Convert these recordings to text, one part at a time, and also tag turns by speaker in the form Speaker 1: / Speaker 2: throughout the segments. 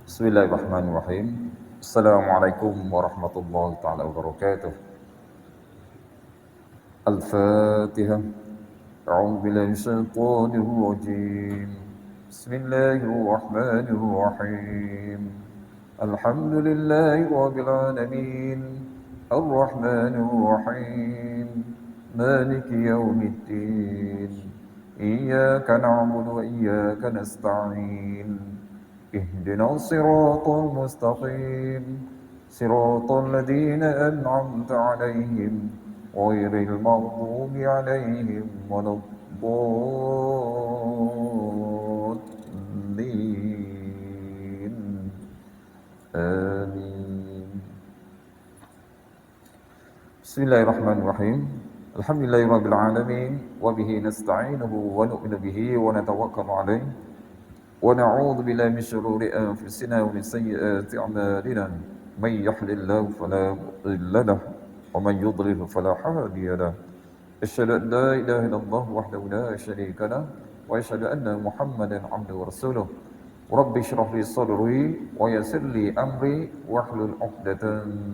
Speaker 1: Bismillahirrahmanirrahim. Assalamualaikum warahmatullahi taala wabarakatuh. Al-Fatihah. A'udzu billahi minasyaitonir rajim. Bismillahirrahmanirrahim. Alhamdulillahi rabbil alamin. Ar-Rahmanir Rahim. Maliki yaumiddin. Iyyaka na'budu wa iyyaka nasta'in. اهدنا الصراط المستقيم صراط الذين أنعمت عليهم غير المغضوب عليهم ولا الضالين آمين. بسم الله الرحمن الرحيم. الحمد لله رب العالمين وبه نستعينه ونؤمن به ونتوكل عليه ونعوذ بالله من شرور أنفسنا ومن سيئات أعمالنا من يهد الله فلا مضل له ومن يضلل فلا هادي له أشهد أن لا إله إلا الله وحده لا شريك له وأشهد أن محمدا عبده ورسوله رب اشرح لي صدري ويسر لي أمري واحلل عقدة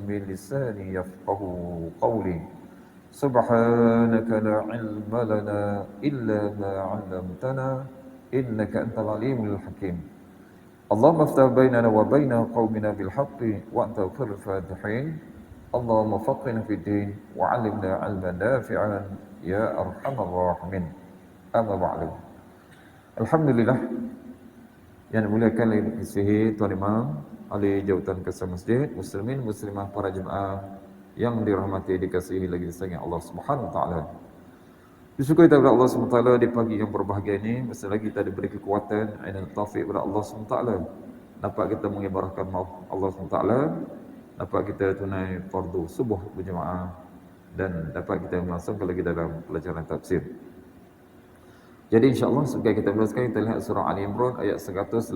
Speaker 1: من لساني يفقهوا قولي سبحانك لا علم لنا إلا ما علمتنا إنك أنت العليم الحكيم اللهم افتح بيننا وبين قومنا بالحق وأنت خير الفاتحين اللهم فقهنا في الدين وعلمنا علما نافعا يا أرحم الراحمين أما بعد. Alhamdulillah yang dimuliakan oleh dikasihi Tuan Imam, ahli jawatan Kesar Masjid, muslimin muslimah para jemaah yang dirahmati dikasihi lagi disayang Allah Subhanahu wa taala. Bersyukur kepada Allah SWT di pagi yang berbahagia ini. Masih lagi kita diberi kekuatan dan taufik kepada Allah SWT. Dapat kita mengibarahkan maaf Allah SWT. Dapat kita tunai fardu subuh berjemaah. Dan dapat kita melangsungkan lagi dalam pelajaran tafsir. Jadi insyaAllah sebagai kita berlangsungkan, kita lihat surah Ali Imran ayat 186.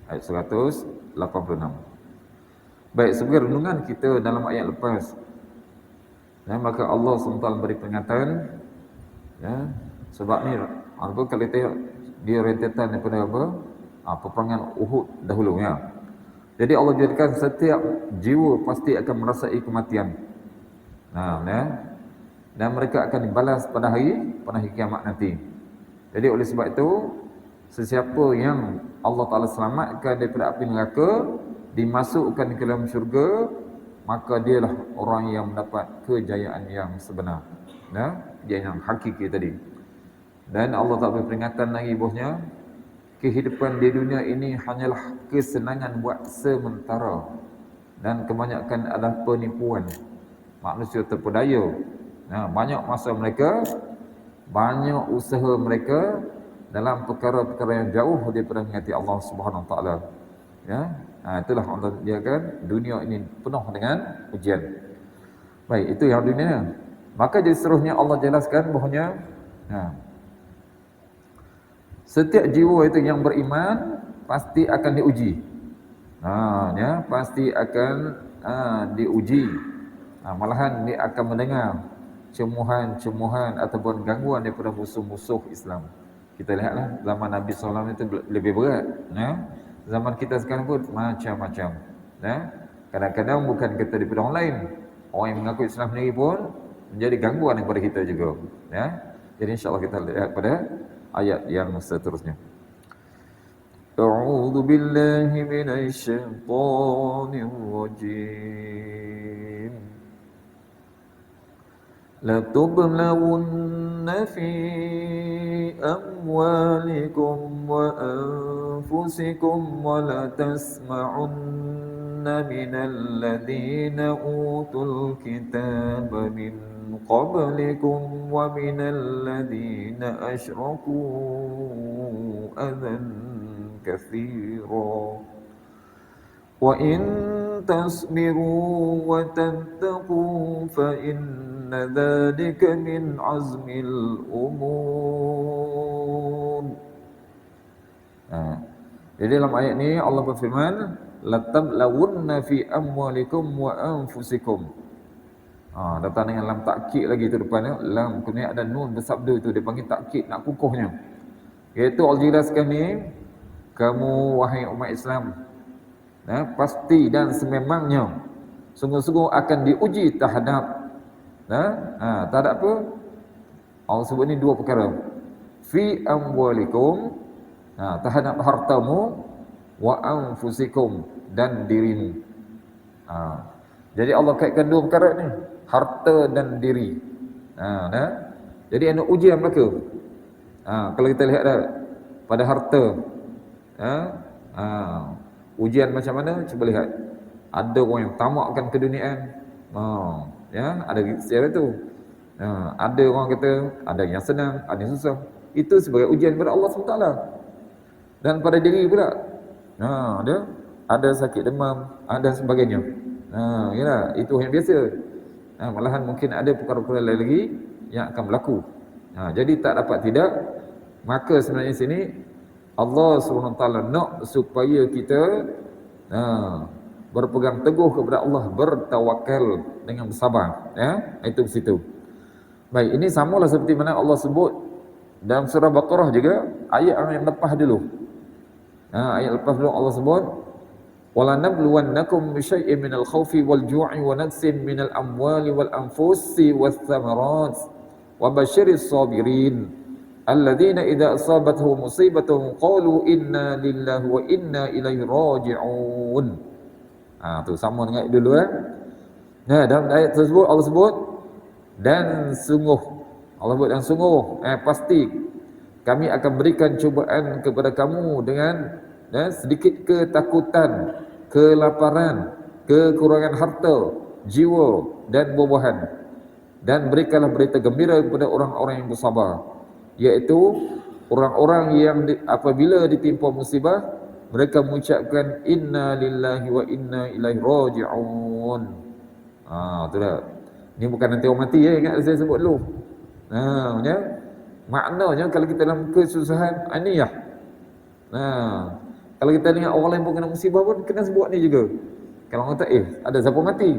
Speaker 1: Ayat 186. Baik, sebagai renungan kita dalam ayat lepas. Ya, maka Allah SWT beri peringatan, ya, sebab ni kalau kita tengok dia rentetan daripada apa? Peperangan Uhud dahulu, ya. Jadi Allah jadikan setiap jiwa pasti akan merasai kematian. Dan mereka akan dibalas pada hari kiamat nanti. Jadi oleh sebab itu, sesiapa yang Allah Ta'ala selamatkan daripada api neraka, dimasukkan ke dalam syurga, maka dialah orang yang mendapat kejayaan yang sebenar, ya, kejayaan yang hakiki tadi. Dan Allah tak beri peringatan lagi bosnya, kehidupan di dunia ini hanyalah kesenangan buat sementara dan kebanyakan adalah penipuan. Manusia terpedaya, ya, banyak masa mereka, banyak usaha mereka dalam perkara-perkara yang jauh daripada mengasihi Allah Subhanahu Wa Taala, ya. Itulah Allah jadikan dunia ini penuh dengan ujian. Baik, itu yang dunia. Maka jadi seterusnya Allah jelaskan bahawanya, setiap jiwa itu yang beriman pasti akan diuji. Pasti akan diuji. Malahan dia akan mendengar cemuhan-cemuhan ataupun gangguan daripada musuh-musuh Islam. Kita lihatlah zaman Nabi SAW itu lebih berat, ya. Zaman kita sekarang pun macam-macam, ya. Kadang-kadang bukan kita daripada orang lain, orang yang mengaku Islam sendiri pun menjadi gangguan kepada kita juga, ya. Jadi insya-Allah kita lihat pada ayat yang seterusnya. A'udzu billahi minasyaitonir rajim. La tublawunna fi amwalikum wa anfusikum wa la tasma'unna minal ladhina utul kitaba min qablikum wa minal ladhina asyraku adhan katsira wa in tasbiru wa tattaqu fa inna dzalika min azmil umur. Jadi dalam ayat ni Allah berfirman, latablawunna fi amwalikum wa anfusikum. Datang dengan lam takkid lagi tu depan, lam kemudian ada nun bersabda tu, dia panggil takkid, nak kukuhnya. Iaitu Allah jelaskan ni, kamu wahai umat Islam, pasti dan sememangnya sungguh-sungguh akan diuji terhadap terhadap apa? Allah sebut ni dua perkara. Fi amwalikum, terhadap hartamu, wa anfusikum, dan dirimu. Jadi Allah kaitkan dua perkara ni, harta dan diri. Jadi ada ujian mereka. Kalau kita lihat dah pada harta, ujian macam mana? Cuba lihat. Ada orang yang tamakkan keduniaan. Ada secara tu. Ada orang kata ada yang senang, ada yang susah. Itu sebagai ujian daripada Allah SWT. Dan pada diri pula, ada sakit demam, ada sebagainya. Yalah, itu yang biasa. Malahan mungkin ada perkara-perkara lain lagi yang akan berlaku. Jadi tak dapat tidak, maka sebenarnya sini Allah SWT nak supaya kita berpegang teguh kepada Allah, bertawakal dengan bersabar. Itu situ. Baik, ini samalah seperti mana Allah sebut dalam surah Baqarah juga, ayat yang lepas dulu. Ayat lepas dulu Allah sebut, wala nabluwannakum bisyai'in minal khawfi wal ju'i wa naqsin minal amwali wal anfusi wath thamarat wa basyiris sabirin alladzina idza asabatuhum musibatun qalu inna lillahi wa inna ilaihi raji'un. Tu sama dengan dulu dalam ayat tersebut Allah sebut dan sungguh, Allah sebut dan sungguh, pasti kami akan berikan cubaan kepada kamu dengan sedikit ketakutan, kelaparan, kekurangan harta, jiwa dan buah-buahan. Dan berikanlah berita gembira kepada orang-orang yang bersabar, iaitu orang-orang yang apabila ditimpa musibah, mereka mengucapkan inna lillahi wa inna ilaihi raji'un. Tu dah. Ini bukan nanti orang mati ingat saya sebut dulu. Maknanya kalau kita dalam kesusahan, ini ya. Kalau kita dengar orang lain pun kena musibah pun kena sebut ni juga. Kalau orang kata ada siapa mati,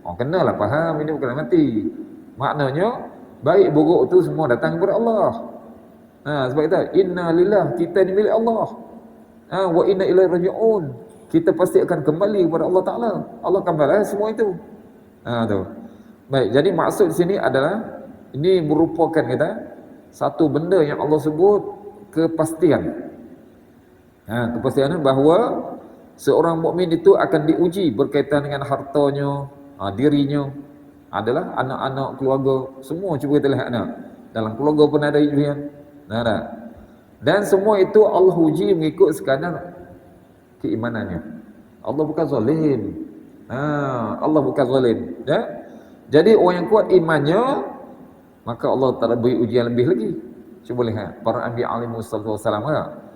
Speaker 1: orang kenalah faham ini bukan mati. Maknanya baik buruk tu semua datang kepada Allah. Sebab itu inna lillah, kita ni milik Allah. Wa inna ilaihi raji'un, kita pasti akan kembali kepada Allah Taala. Allah akan balas semua itu. Tu. Baik, jadi maksud di sini adalah ini merupakan satu benda yang Allah sebut kepastian. Kepastian bahawa seorang mukmin itu akan diuji berkaitan dengan hartanya, dirinya, adalah anak-anak, keluarga, semua. Cuba kita lihat dalam keluarga pun ada ujian. Dan semua itu Allah uji mengikut sekadar keimanannya. Allah bukan zalim. Allah bukan zalim. Jadi orang yang kuat imannya, maka Allah Ta'ala beri ujian lebih lagi. Cuba lihat para Anbiya alaihi wassalam,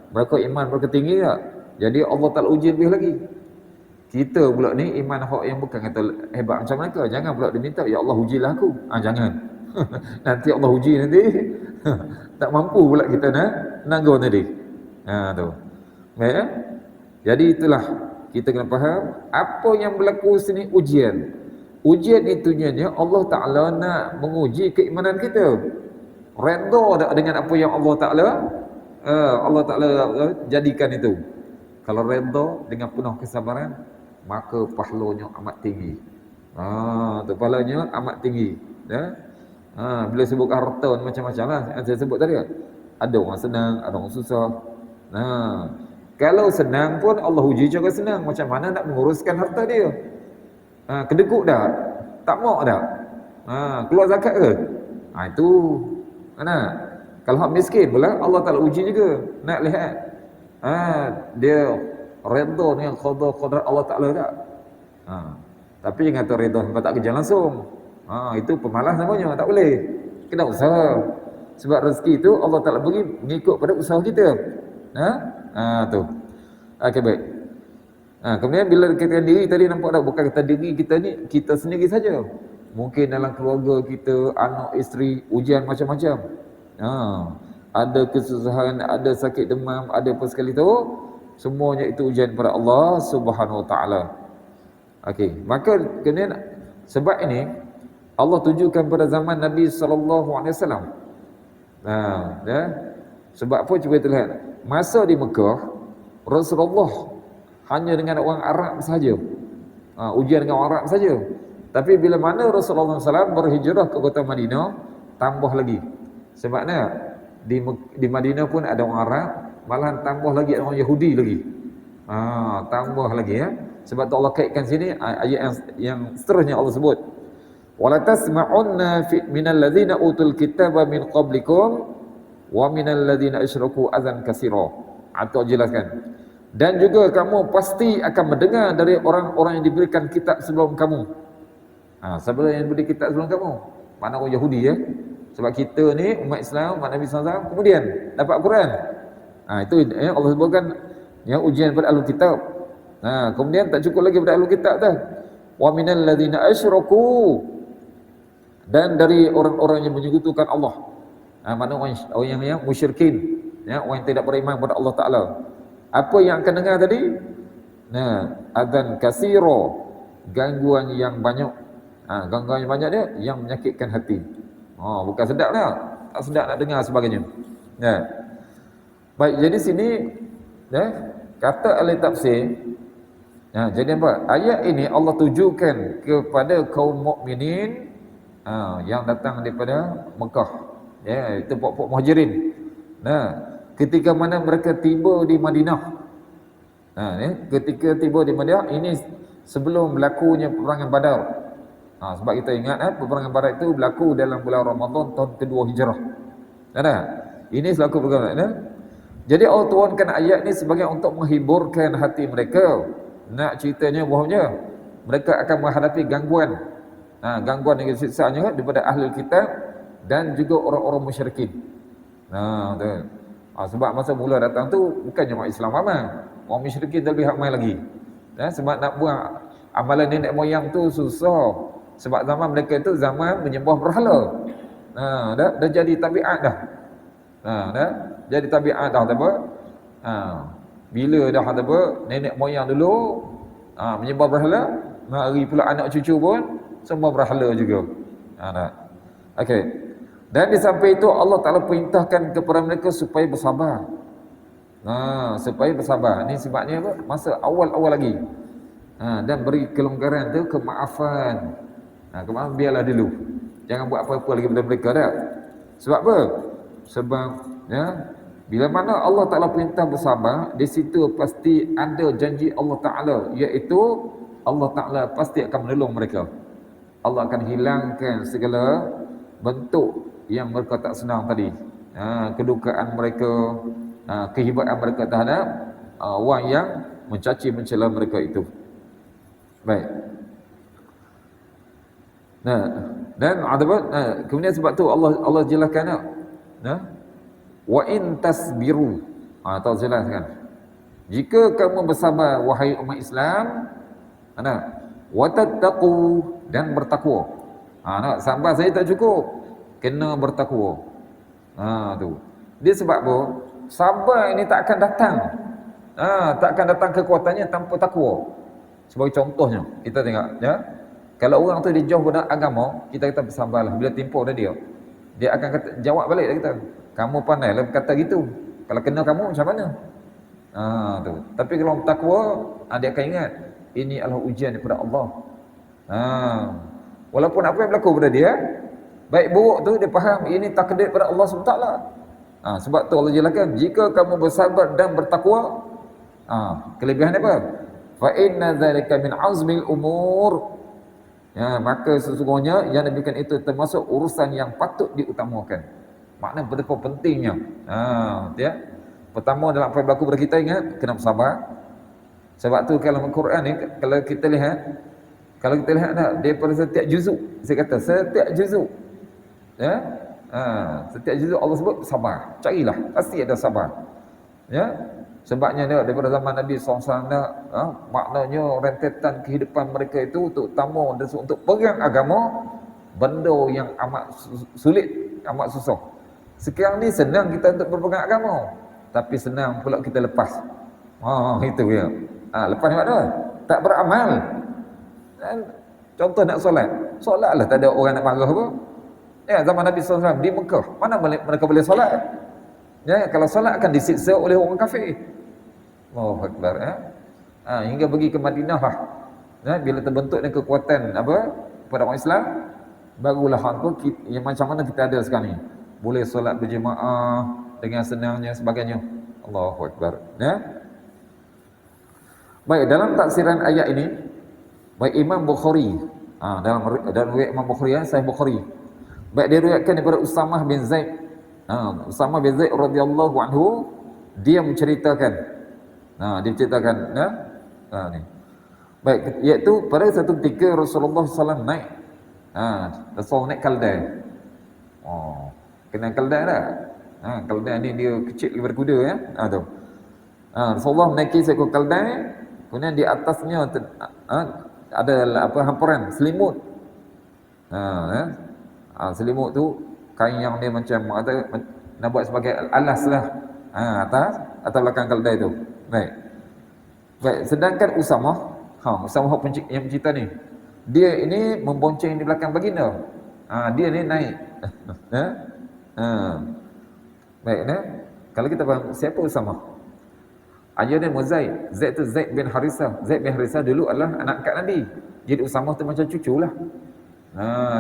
Speaker 1: mereka iman mereka tinggi tak? Jadi Allah Ta'ala uji lebih lagi. Kita pula ni iman hak yang bukan kata hebat macam mereka. Jangan pula diminta, ya Allah ujilah aku. Jangan. Nanti Allah uji nanti. Tak mampu pula kita nak go tadi. Tu. Baik. Jadi itulah kita kena faham apa yang berlaku sini ujian. Ujian itu Allah Ta'ala nak menguji keimanan kita. Redha tak dengan apa yang Allah Ta'ala jadikan itu. Kalau redha dengan penuh kesabaran, maka pahalanya amat tinggi. Pahalanya amat tinggi. Bila sebut harta macam-macam lah yang saya sebut tadi. Ada orang senang, ada orang susah. Kalau senang pun Allah uji juga senang. Macam mana nak menguruskan harta dia? Kedekut dah, tak mau dah. Keluar zakat ke? Itu mana? Kalau hak miskin pula Allah Ta'ala uji juga. Nak lihat dia redha dengan qadar Allah Ta'ala tak? Tapi jangan kata redha sampai tak kerja langsung. Itu pemalas namanya, tak boleh. Kena usaha. Sebab rezeki itu Allah Ta'ala bagi mengikut pada usaha kita. Tu. Okey, baik. Kemudian bila kita diri tadi nampak tak, bukan kata diri kita ni kita sendiri saja. Mungkin dalam keluarga kita, anak, isteri, ujian macam-macam. Ada kesusahan, ada sakit demam, ada apa sekali tu, semuanya itu ujian pada Allah Subhanahu Wa Taala. Okey, maka kemudian sebab ini Allah tunjukkan pada zaman Nabi sallallahu alaihi wasallam. Sebab apa cuba kita lihat. Masa di Mekah, Rasulullah hanya dengan orang Arab saja. Ujian dengan orang Arab saja. Tapi bila mana Rasulullah SAW berhijrah ke kota Madinah, tambah lagi. Sebabnya di Madinah pun ada orang Arab, malahan tambah lagi orang Yahudi lagi. Tambah lagi ya. Sebab tu Allah kaitkan sini ayat yang seterusnya Allah sebut. Wala tasma'unna minal ladzina utul kitaba min qablikum wa minal ladzina asyraku adzan katsira. Atau jelaskan. Dan juga kamu pasti akan mendengar dari orang-orang yang diberikan kitab sebelum kamu. Sebelum yang diberi kitab sebelum kamu. Mana orang Yahudi ya. Sebab kita ni umat Islam, umat Nabi SAW kemudian dapat Quran. Itu Allah sebutkan yang ujian pada ahli kitab. Kemudian tak cukup lagi pada ahli kitab dah. Wa minal ladzina asyraku, dan dari orang-orang yang menyekutukan Allah. Mana orang yang musyrikin, ya, orang yang tidak beriman kepada Allah Taala. Apa yang akan dengar tadi? Adzan katsira, gangguan yang banyak. Gangguan yang banyak dia yang menyakitkan hati. Bukan sedap dah. Tak sedap nak dengar sebagainya. Baik, jadi sini kata ahli tafsir, jadi apa? Ayat ini Allah tujukan kepada kaum mukminin yang datang daripada Mekah. Itu puak-puak Muhajirin. Ketika mana mereka tiba di Madinah. Ketika tiba di Madinah, ini sebelum berlakunya peperangan Badar. Sebab kita ingat peperangan Badar itu berlaku dalam bulan Ramadan tahun kedua Hijrah. Ini selaku perkara. Jadi Allah turunkan ayat ni sebagai untuk menghiburkan hati mereka. Nak ceritanya bahawanya mereka akan menghadapi gangguan. Gangguan yang siksanya daripada ahli kitab dan juga orang-orang musyrikin. Sebab masa mula datang tu bukannya orang Islam ramai. Orang musyrikin lebih ramai lagi. Sebab nak buat amalan nenek moyang tu susah. Sebab zaman mereka itu zaman menyembah berhala. Dah jadi tabiat dah. Jadi tabiat dah apa? Bila dah apa? Nenek moyang dulu menyembah berhala, mari pula anak cucu pun semua berhala juga. Okey. Dan di samping itu Allah Taala perintahkan kepada mereka supaya bersabar. Supaya bersabar. Ini sebabnya apa? Masa awal-awal lagi. Dan beri kelonggaran tu, kemaafan. Kemaafan biarlah dulu. Jangan buat apa-apa lagi pada mereka dah. Sebab apa? Sebab bila mana Allah Ta'ala perintah bersabar, di situ pasti ada janji Allah Ta'ala, iaitu Allah Ta'ala pasti akan menolong mereka. Allah akan hilangkan segala bentuk yang mereka tak senang tadi. Kedukaan mereka, kehebatan mereka terhadap orang yang mencaci mencela mereka itu. Baik. Dan kemudian sebab tu Allah jelaskan wa in tasbiru. Tahu jelaskan. Jika kamu bersabar wahai umat Islam, wa tattaqu, dan bertakwa. Sabar saya tak cukup, kena bertakwa. Tu. Dia sebab apa? Sabar ini tak akan datang. Tak akan datang kekuatannya tanpa takwa. Sebagai contohnya, kita tengok kalau orang tu dia jauh pada agama, kita kata bersabarlah. Bila tempoh dia akan kata, jawab balik kita, kamu pandai lah kata gitu. Kalau kena kamu macam mana? Tu. Tapi kalau takwa, dia akan ingat ini adalah ujian daripada Allah. Walaupun apa yang berlaku pada dia, baik buruk tu dia faham ini takdir daripada Allah SWT. Sebab tu Allah jelaskan, jika kamu bersabar dan bertakwa, kelebihan apa? Fa inna dzalika min azmil umur. Maka sesungguhnya yang demikian itu termasuk urusan yang patut diutamakan. Makna betapa pentingnya. Pertama dalam apa yang berlaku pada kita, ingat kena bersabar. Sebab tu kalau Al-Quran ni, kalau kita lihat daripada setiap juzuk, saya kata setiap juzuk, setiap juzuk Allah sebut sabar. Carilah, pasti ada sabar. Sebabnya daripada zaman Nabi SAW, maknanya rentetan kehidupan mereka itu terutama untuk pegang agama, benda yang amat sulit, amat susah. Sekarang ni senang kita untuk berpegang agama, tapi senang pula kita lepas. Itu dia. Lepas ni mana? Tak beramal. Contoh nak solatlah tak ada orang nak marah apa. Zaman Nabi SAW di Mekah, mana mereka boleh solat? Kalau solat akan disiksa oleh orang kafir. Allahu Akbar. Hingga pergi ke Madinah lah. Bila terbentuknya kekuatan pada orang Islam, barulah yang macam mana kita ada sekarang ni. Boleh solat berjemaah dengan senangnya sebagainya. Allahu Akbar. Baik, dalam tafsiran ayat ini, baik Imam Bukhari, dalam riwayat Imam Bukhari, Sahih Bukhari. Baik diriwayatkan daripada Usamah bin Zaid. Usamah bin Zaid radhiyallahu anhu, dia menceritakan. Ni. Baik, iaitu pada satu ketika Rasulullah SAW naik. Rasul naik keldai. Kenal keldai tak? Keldai ni dia kecil daripada kuda ya. Tu. Rasulullah menaiki seekor keldai, kemudian di atasnya ada hamparan selimut. Selimut tu kain yang dia macam nak buat sebagai alas lah. Atas belakang keldai tu. Baik. Sedangkan Usamah yang pencerita ni, dia ini membonceng di belakang baginda. Dia ni naik. Baik, kalau kita faham siapa Usamah? Ayah dia Zaid. Zaid tu Zaid bin Harisah. Zaid bin Harisah dulu adalah anak angkat Nabi. Jadi Usamah tu macam cucu lah.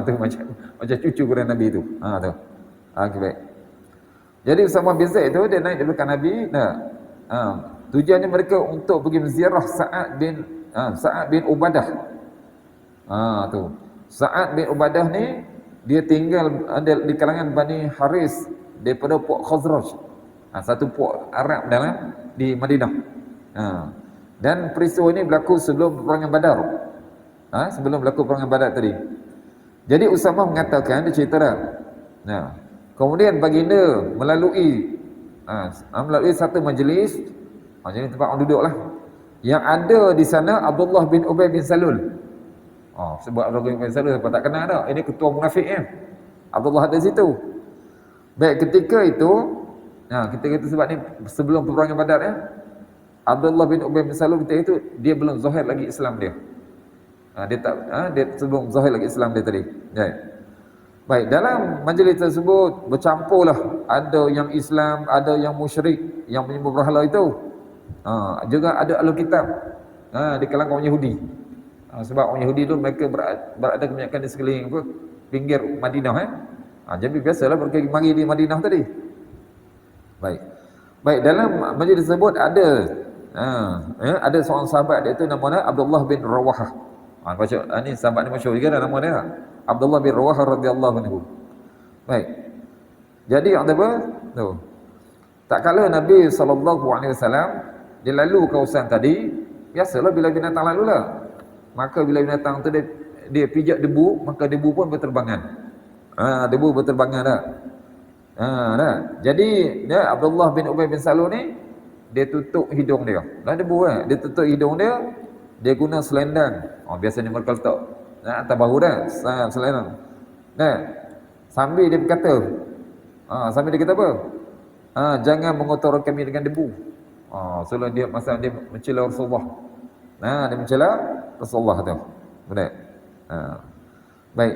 Speaker 1: Tu macam cucu kepada Nabi tu. Tu. Okay, baik. Jadi Usamah bin Zaid tu dia naik di belakang Nabi. Tujuannya mereka untuk pergi menziarah Sa'ad bin Ubadah. Tu. Sa'ad bin Ubadah ni dia tinggal di kalangan Bani Haris daripada puak Khazraj. Satu puak Arab di Madinah. Dan peristiwa ini berlaku sebelum peperangan Badar. Sebelum berlaku peperangan Badar tadi. Jadi Usamah mengatakan, dia cerita dah. Kemudian baginda melalui satu majlis, jadi tempat orang duduk lah, yang ada di sana Abdullah bin Ubay bin Salul. Sebab Abdullah bin Salul siapa tak kenal dah. Ini ketua munafik Abdullah ada situ. Baik, ketika itu sebab ni sebelum peperangan Badar Abdullah bin Ubay bin Salul ketika itu dia belum zahir lagi Islam dia. Dia sebelum zahir lagi Islam dia tadi. Baik, dalam majlis tersebut bercampurlah, ada yang Islam, ada yang musyrik, yang menyembah berhala itu. Juga ada ahli kitab di kalangan orang Yahudi. Sebab orang Yahudi tu mereka berada kebanyakan di sekeliling pinggir Madinah. Jadi biasalah mereka mari di Madinah tadi. Baik, dalam majlis tersebut ada seorang sahabat, iaitu namanya Abdullah bin Rawahah. Ini sahabat ni masyhur juga nama dia. Abdullah bin Rawahah radhiyallahu anhu. Baik. Jadi tu. Tak kala Nabi SAW dia lalu kawasan tadi, biasalah bila binatang lalulah. Maka bila binatang tu dia pijak debu, maka debu pun berterbangan. Debu berterbangan dah. Jadi Abdullah bin Ubay bin Salul ni dia tutup hidung dia. Debu dia tutup hidung dia, dia guna selendang. Biasanya mereka letak atas bahu dah, selendang. Sambil dia berkata, apa? Jangan mengotori kami dengan debu. Sebelum dia masa dia mencela Rasulullah. Dia mencela Rasulullah tu. Benar. Baik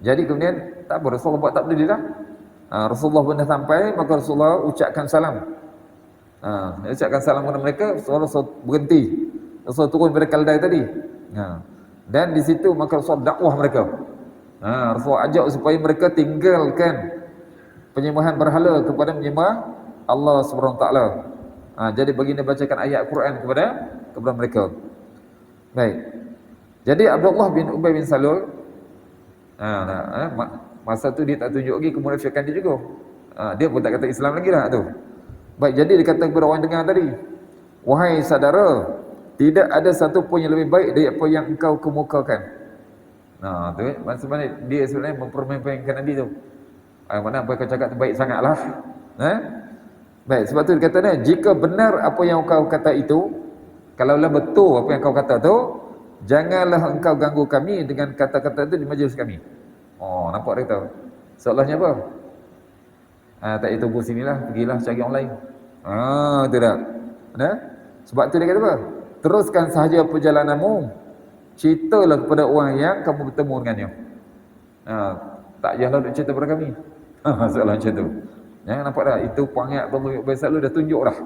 Speaker 1: Jadi kemudian tak apa, Rasulullah buat tak boleh dah. Rasulullah pun dah sampai, maka Rasulullah ucapkan salam. Ucapkan salam kepada mereka, Rasulullah berhenti. Rasulullah turun pada keldai tadi. Dan di situ maka Rasulullah dakwah mereka. Rasulullah ajak supaya mereka tinggalkan penyembahan berhala kepada menyembah Allah Subhanahu Wa Taala. Jadi baginda bacakan ayat Quran kepada mereka. Baik. Jadi Abdullah bin Ubay bin Salul, masa tu dia tak tunjuk lagi kemunafikan dia juga. Dia pun tak kata Islam lagi dah tu. Baik, jadi dia kata kepada orang dengar tadi, wahai saudara, tidak ada satu pun yang lebih baik dari apa yang engkau kemukakan. Tu maksudnya dia sebenarnya mempermainkan Nabi tu. Mana apa kau cakap tu baik sangatlah. Baik, sebab tu dia kata jika benar apa yang kau kata itu, kalaulah betul apa yang kau kata tu, janganlah engkau ganggu kami dengan kata-kata itu di majlis kami. Nampak dia tahu. Soalnya apa? Tak itu tunggu sinilah, pergilah cari orang lain. Itu dah. Sebab tu dia kata apa? Teruskan sahaja perjalananmu, ceritalah kepada orang yang kamu bertemu dengannya. Tak payahlah nak cerita kepada kami. Soalan macam tu. Nampak dah? Itu perangai Abdullah bin Salul dah tunjuk dah.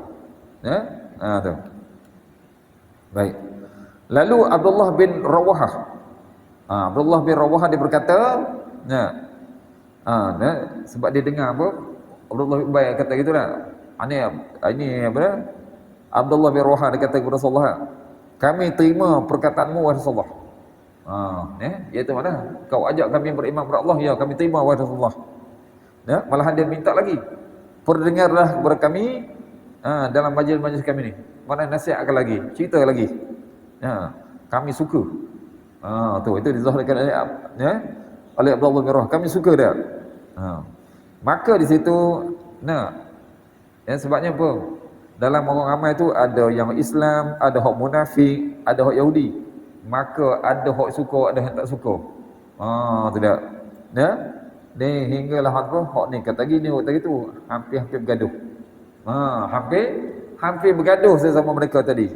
Speaker 1: Tu. Baik. Lalu Abdullah bin Rawahah. Abdullah bin Rawahah dia berkata, nah, sebab dia dengar apa? Abdullah bin Ubay kata gitulah. Ini apa dah? Abdullah bin Rawahah dia kata kepada Rasulullah, kami terima perkataanmu wahai Rasulullah. Iaitu mana? Kau ajak kami beriman kepada Allah, ya kami terima wahai Rasulullah. Malahan dia minta lagi, perdengarlah kepada kami dalam majlis-majlis kami ni. Mana nasihatkan lagi, cerita lagi. Kami suka. Itu dizahirkan oleh Abdullah bin Rawahah. Kami suka dia. Maka di situ sebabnya apa? Dalam orang ramai tu ada yang Islam, ada hak munafik, ada hak Yahudi. Maka ada hak suka, ada yang tak suka. Tidak. Ni hinggalah hak ni kata gini, hak gitu, hampir bergaduh. Hampir bergaduh sesama mereka tadi.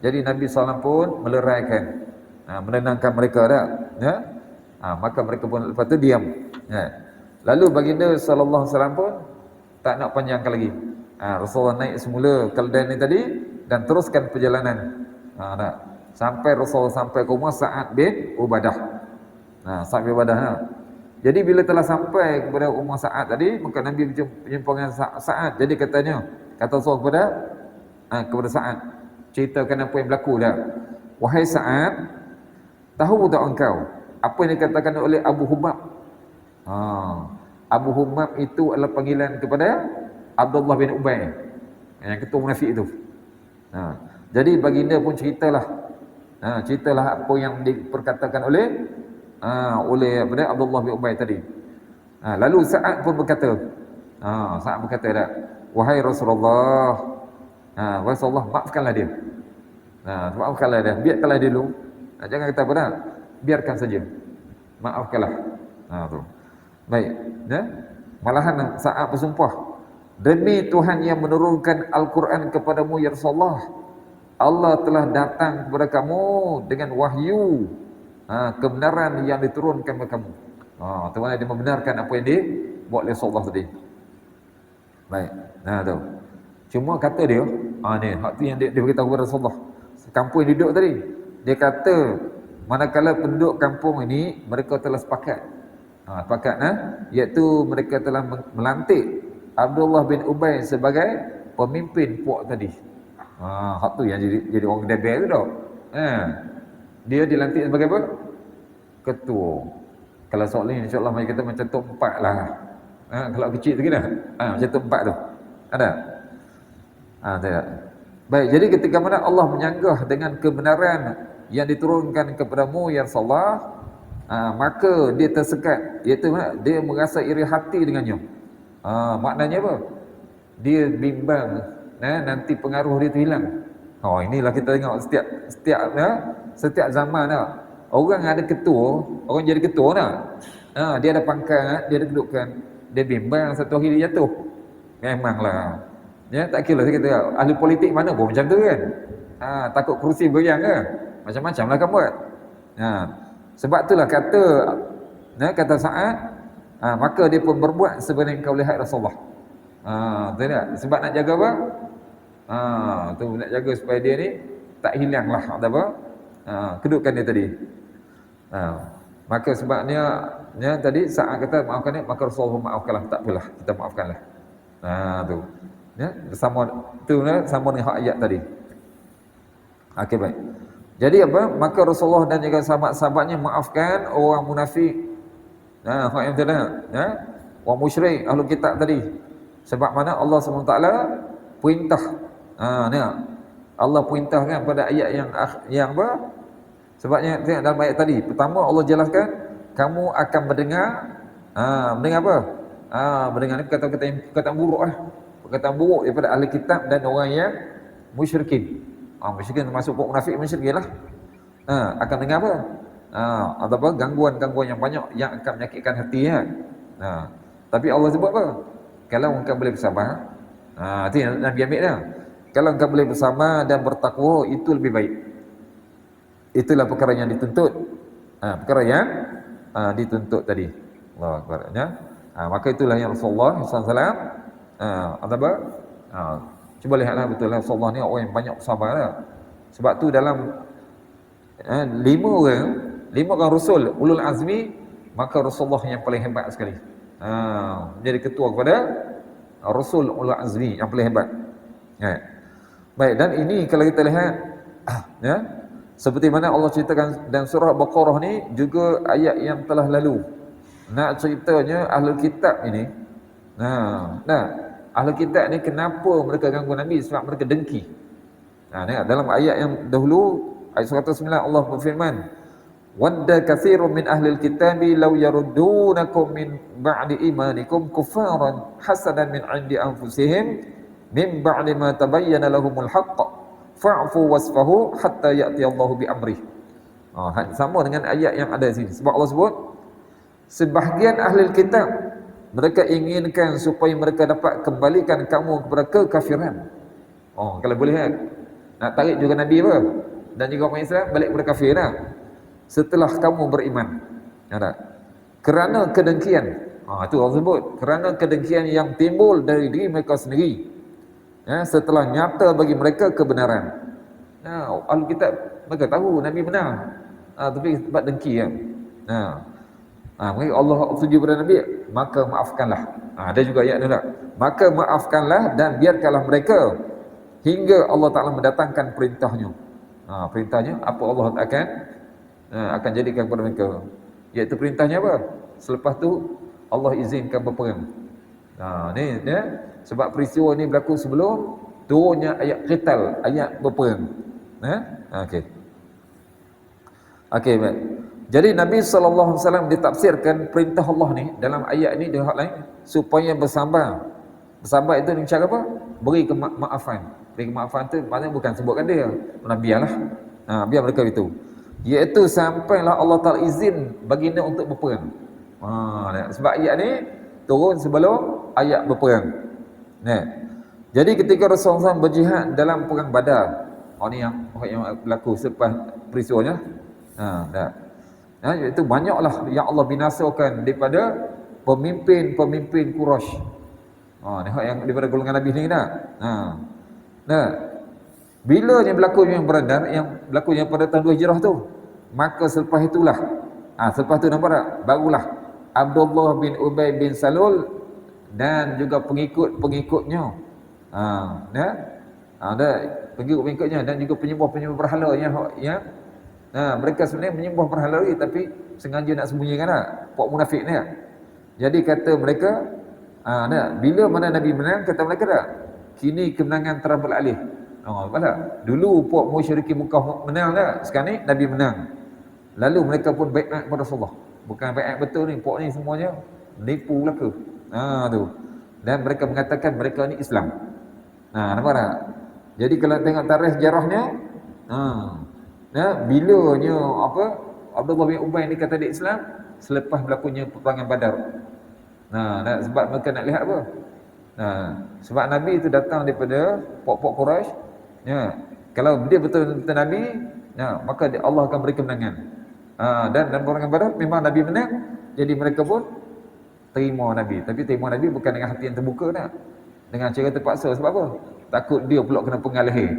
Speaker 1: Jadi Nabi SAW pun meleraikan, menenangkan mereka dah. Maka mereka pun lepas tu diam. Lalu baginda sallallahu alaihi wasallam pun tak nak panjangkan lagi. Rasulullah naik semula keldai ni tadi dan teruskan perjalanan. Sampai Rasulullah sampai ke rumah Sa'ad bin Ubadah. Sa'ad bin Ubadah. Jadi bila telah sampai kepada rumah Sa'ad tadi, maka Nabi berjumpa dengan Sa'ad. Jadi kata Rasulullah kepada Sa'ad, ceritakan apa yang berlaku dah. Wahai Sa'ad, tahu tak engkau apa yang dikatakan oleh Abu Hubab? Abu Hubab itu adalah panggilan kepada Abdullah bin Ubay, yang ketua munafik itu. Jadi baginda pun ceritalah apa yang diperkatakan oleh Abdullah bin Ubay tadi. Lalu Sa'ad pun berkata, dah, wahai Rasulullah, maafkanlah dia. Maafkanlah dia, biarkanlah dia dulu. Jangan kata apa dah, biarkan saja. Maafkanlah. Tu. Baik, malahan Sa'ad bersumpah, demi Tuhan yang menurunkan Al-Quran kepadamu ya Rasulullah, Allah telah datang kepada kamu dengan wahyu kebenaran yang diturunkan kepada kamu. Tuan dia membenarkan apa yang dibuat oleh Rasulullah tadi. Baik, tu. Cuma kata dia, ni hak tu yang dia beritahu kepada Rasulullah. Kampung yang duduk tadi, dia kata manakala penduduk kampung ini mereka telah sepakat, iaitu mereka telah melantik Abdullah bin Ubay sebagai pemimpin puak tadi. Hak tu yang jadi orang debel tu dah. Dia dilantik sebagai apa? Ketua. Kalau soal ni insya-Allah mari kita macam top 4 lah. Kalau kecil tu kena. Macam top 4 tu. Ada? Tak. Baik, jadi ketika mana Allah menyanggah dengan kebenaran yang diturunkan kepadamu ya Rasulullah, maka dia tersekat, iaitu dia merasa iri hati dengannya. Maknanya apa? Dia bimbang nanti pengaruh dia tu hilang. Inilah kita tengok setiap zaman orang ada ketua, orang jadi ketua dia ada pangkat, dia ada kedudukan, dia bimbang satu hari dia jatuh. Memanglah. Tak kira saya kata ahli politik mana pun macam tu kan. Takut kerusi goyang ke? Macam-macam lah kan buat. Sebab itulah kata Sa'ad, maka dia pun berbuat sebenarnya yang kau lihat Rasulullah. Tak? Sebab nak jaga apa? Tu nak jaga supaya dia ni tak hilanglah kedudukan dia tadi. Maka sebabnya tadi Sa'ad kata maafkan dia, maka Rasulullah maafkanlah, tak apalah, kita maafkanlah. Tu. Bersama tu sama dengan hak ayat tadi. Okey, baik. Jadi apa? Maka Rasulullah dan juga sahabat-sahabatnya maafkan orang munafik. Hak yang tadi, orang musyrik, ahli kitab tadi. Sebab mana Allah SWT perintah. Allah perintahkan pada ayat yang apa? Sebabnya tengok dalam ayat tadi. Pertama Allah jelaskan kamu akan mendengar apa? Mendengar ni perkataan buruk perkataan buruk daripada ahli kitab dan orang yang musyrikin. Musyrikin termasuk pun munafik musyrikin lah. Akan dengar apa? Ataupun gangguan-gangguan yang banyak yang akan menyakitkan hati Tapi Allah sebut apa? Kalau engkau boleh bersabar, itu yang Nabi ambil dah. Kalau engkau boleh bersabar dan bertakwa, itu lebih baik. Itulah perkara yang dituntut. Perkara yang dituntut tadi. Allahu Akbar. Maka itulah yang Rasulullah SAW Cuba lihatlah betul lah Rasulullah ni orang yang banyak sabar lah. Sebab tu dalam 5 orang Rasul ulul azmi, maka Rasulullah yang paling hebat sekali. Menjadi ketua kepada Rasul ulul azmi yang paling hebat. Baik, dan ini kalau kita lihat ya, seperti mana Allah ceritakan dan surah Baqarah ni juga ayat yang telah lalu. Nak ceritanya ahlul kitab ini. Ahlul kitab ni kenapa mereka ganggu Nabi? Sebab mereka dengki. Dalam ayat yang dahulu, ayat 109 Allah berfirman, wadda katsirun min ahlil kitabi law yaruddunakum min ba'di imanikum kuffaran hasadan min 'indi anfusihim min ba'di ma tabayyana lahumul haqq fa'fu wasfahu hatta ya'ti Allahu bi amrih. Sama dengan ayat yang ada di sini. Sebab Allah sebut sebahagian ahli kitab mereka inginkan supaya mereka dapat kembalikan kamu kepada kekafiran. Kalau boleh nak tarik juga Nabi apa? Dan juga orang Islam balik kepada kafir dah. Setelah kamu beriman. Kerana kedengkian. Itu Allah sebut, kerana kedengkian yang timbul dari diri mereka sendiri. Setelah nyata bagi mereka kebenaran. Ahli kitab mereka tahu Nabi benar. Tapi sebab dengki kan. Mereka Allah setuju pada Nabi, maka maafkanlah. Ada juga ayat ni tak? Maka maafkanlah dan biarkanlah mereka hingga Allah Ta'ala mendatangkan perintahnya. Perintahnya apa Allah akan jadikan kepada mereka. Iaitu perintahnya apa? Selepas tu Allah izinkan berperang. Ni ya, sebab peristiwa ni berlaku sebelum turunnya ayat qital, ayat berperang. Okey, baik. Jadi Nabi SAW ditafsirkan perintah Allah ni dalam ayat ni dengan hak lain supaya bersabar. Bersabar itu dengan cara apa? Beri kemaafan. Beri kemaafan tu maknanya bukan sebutkan dia. Biarlah. Biar mereka itu. Iaitu sampailah Allah Ta'ala izin baginda untuk berperang. Sebab ayat ni turun sebelum ayat berperang. Jadi ketika Rasulullah SAW berjihad dalam perang Badar, ini yang berlaku selepas peristiwanya. Itu banyaklah yang Allah binasakan daripada pemimpin-pemimpin Quraisy. Yang daripada golongan Nabi ni bila yang berlaku yang beredar, yang berlaku yang pada tahun 2 Hijrah tu, maka selepas itulah selepas tu nampak tak? Barulah Abdullah bin Ubay bin Salul dan juga pengikut-pengikutnya pengikut-pengikutnya dan juga penyembah-penyembah berhala yang mereka sebenarnya menyembah berhala tapi sengaja nak sembunyikan puak munafik ni. Jadi kata mereka bila mana Nabi menang, kata mereka kini kemenangan telah beralih. Dulu puak musyrikin Mekah menang sekarang ni Nabi menang. Lalu mereka pun baiat kepada Rasulullah. Bukan baiat betul ni, puak ni semuanya nipu belaka. Tu. Dan mereka mengatakan mereka ni Islam. Nampak tak? Jadi kalau tengok tarikh sejarahnya, bilanya Abdullah bin Ubay ni kata dia Islam selepas berlakunya peperangan Badar. Sebab mereka nak lihat apa? Sebab Nabi itu datang daripada puak-puak Quraisy. Kalau dia betul-betul Nabi, maka Allah akan beri kemenangan. Dan dalam peperangan Badar memang Nabi menang, jadi mereka pun terima Nabi. Tapi terima Nabi bukan dengan hati yang terbuka dengan cara terpaksa. Sebab apa? Takut dia pula kena pengal leher.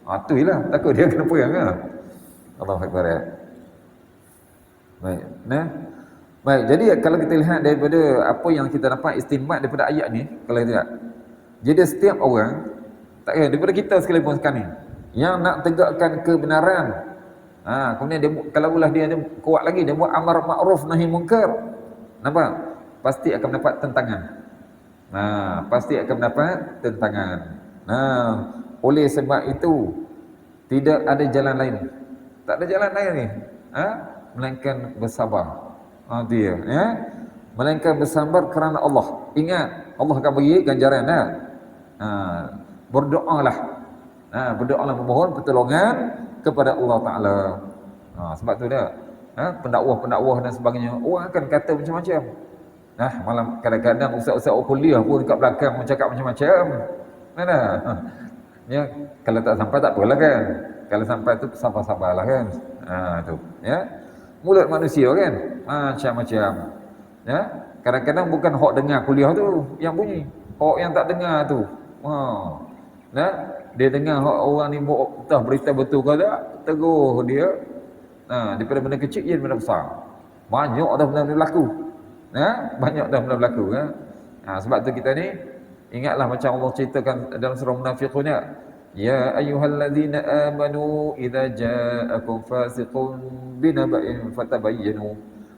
Speaker 1: Itulah, takut dia kena perang Allahu Akbar. Baik. Baik, jadi kalau kita lihat daripada apa yang kita dapat istinbat daripada ayat ni, kalau tidak. Jadi setiap orang, tak kira daripada kita sekalipun sekarang ni, yang nak tegakkan kebenaran, kemudian dia, kalau ulah dia kuat lagi, dia buat amar ma'ruf nahi munkar, nampak? Pasti akan mendapat tentangan. Pasti akan mendapat tentangan. Oleh sebab itu, tidak ada jalan lain. Tak ada jalan lain ni. Melainkan bersabar. Dia, melainkan bersabar kerana Allah. Ingat, Allah akan bagi ganjaran. Berdoalah. Berdoalah memohon pertolongan kepada Allah Ta'ala. Sebab tu dia, pendakwah-pendakwah dan sebagainya, orang akan kata macam-macam. Malam kadang-kadang ustaz-ustaz kuliah pun dekat belakang mencakap macam-macam. Kalau tak sampai tak apalah kan. Kalau sampai tu sabar-sabarlah kan. Tu, mulut manusia kan macam-macam. Kadang-kadang bukan hak dengar kuliah tu yang bunyi, hak yang tak dengar tu. Nah, dia dengar orang ni buat entah berita betul ke tak, tegur dia. Daripada benda kecil jadi benda besar. Banyak dah benda-benda berlaku. Banyak dah benda berlaku. Sebab tu kita ni ingatlah macam Allah ceritakan dalam surah Munafiqun ya. Ya ayyuhallazina amanu idza ja'akum fasiqun binaba'in fatabayyanu.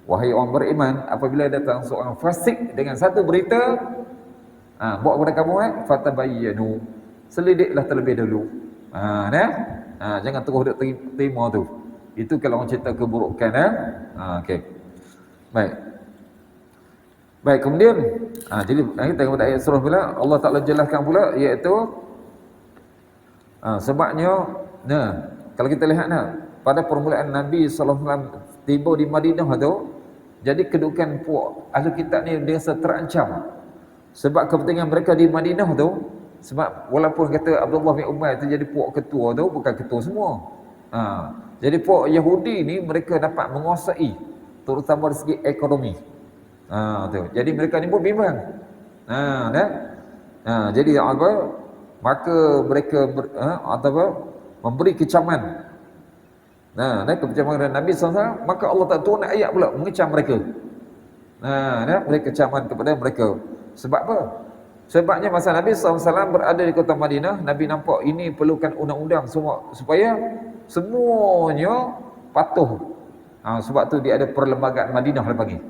Speaker 1: Wahai orang beriman, apabila datang seorang fasik dengan satu berita, buat kepada kamu fatabayyanu. Selidiklah terlebih dahulu. Jangan terus duk terima tu. Itu kalau orang cerita keburukan. Okey. Baik, kemudian jadi kita tengok ayat surah pula Allah Taala jelaskan pula iaitu sebabnya kalau kita lihat pada permulaan Nabi sallallahu alaihi wasallam tiba di Madinah tu, jadi kedudukan puak ahli kitab ni dia terancam sebab kepentingan mereka di Madinah tu. Sebab walaupun kata Abdullah bin Ubay tu jadi puak ketua tu, bukan ketua semua. Jadi puak Yahudi ni mereka dapat menguasai terutama dari segi ekonomi. Tu. Jadi mereka ni pun bimbang. Jadi apa? Maka mereka memberi kecaman. Kecaman Nabi SAW, maka Allah tak turun ayat pula mengecam mereka. Mereka kecaman kepada mereka. Sebab apa? Sebabnya masa Nabi SAW berada di kota Madinah, Nabi nampak ini perlukan undang-undang semua supaya semuanya patuh. Sebab tu dia ada perlembagaan Madinah dia panggil.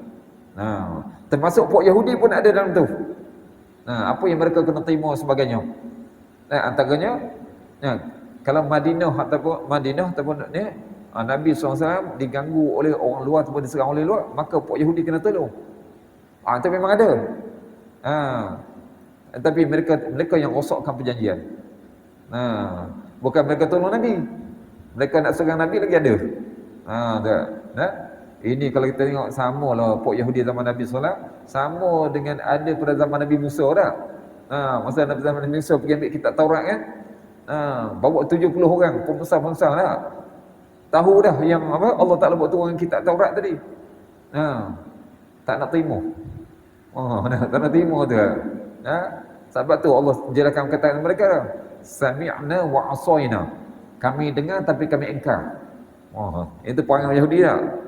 Speaker 1: Termasuk puak Yahudi pun ada dalam tu. Apa yang mereka kena terima sebagainya. Antaranya kalau Madinah ataupun ni Nabi SAW diganggu oleh orang luar ataupun diserang oleh luar, maka puak Yahudi kena tolong. Itu memang ada. Tapi mereka yang rosakkan perjanjian. Bukan mereka tolong Nabi. Mereka nak serang Nabi lagi ada. Ini kalau kita tengok sama lah puak Yahudi zaman Nabi SAW, sama dengan ada pada zaman Nabi Musa dah. Masa zaman Nabi Musa pergi ambil kitab Taurat kan. Bawa 70 orang pembesar-pembesar lah. Tahu dah yang apa Allah Taala buat turun kitab Taurat tadi. Tak nak terima. Tak nak terima tu. Sebab tu Allah jelaskan kata mereka dah. Sami'na wa asaina. Kami dengar tapi kami ingkar. Itu perangai Yahudi dah.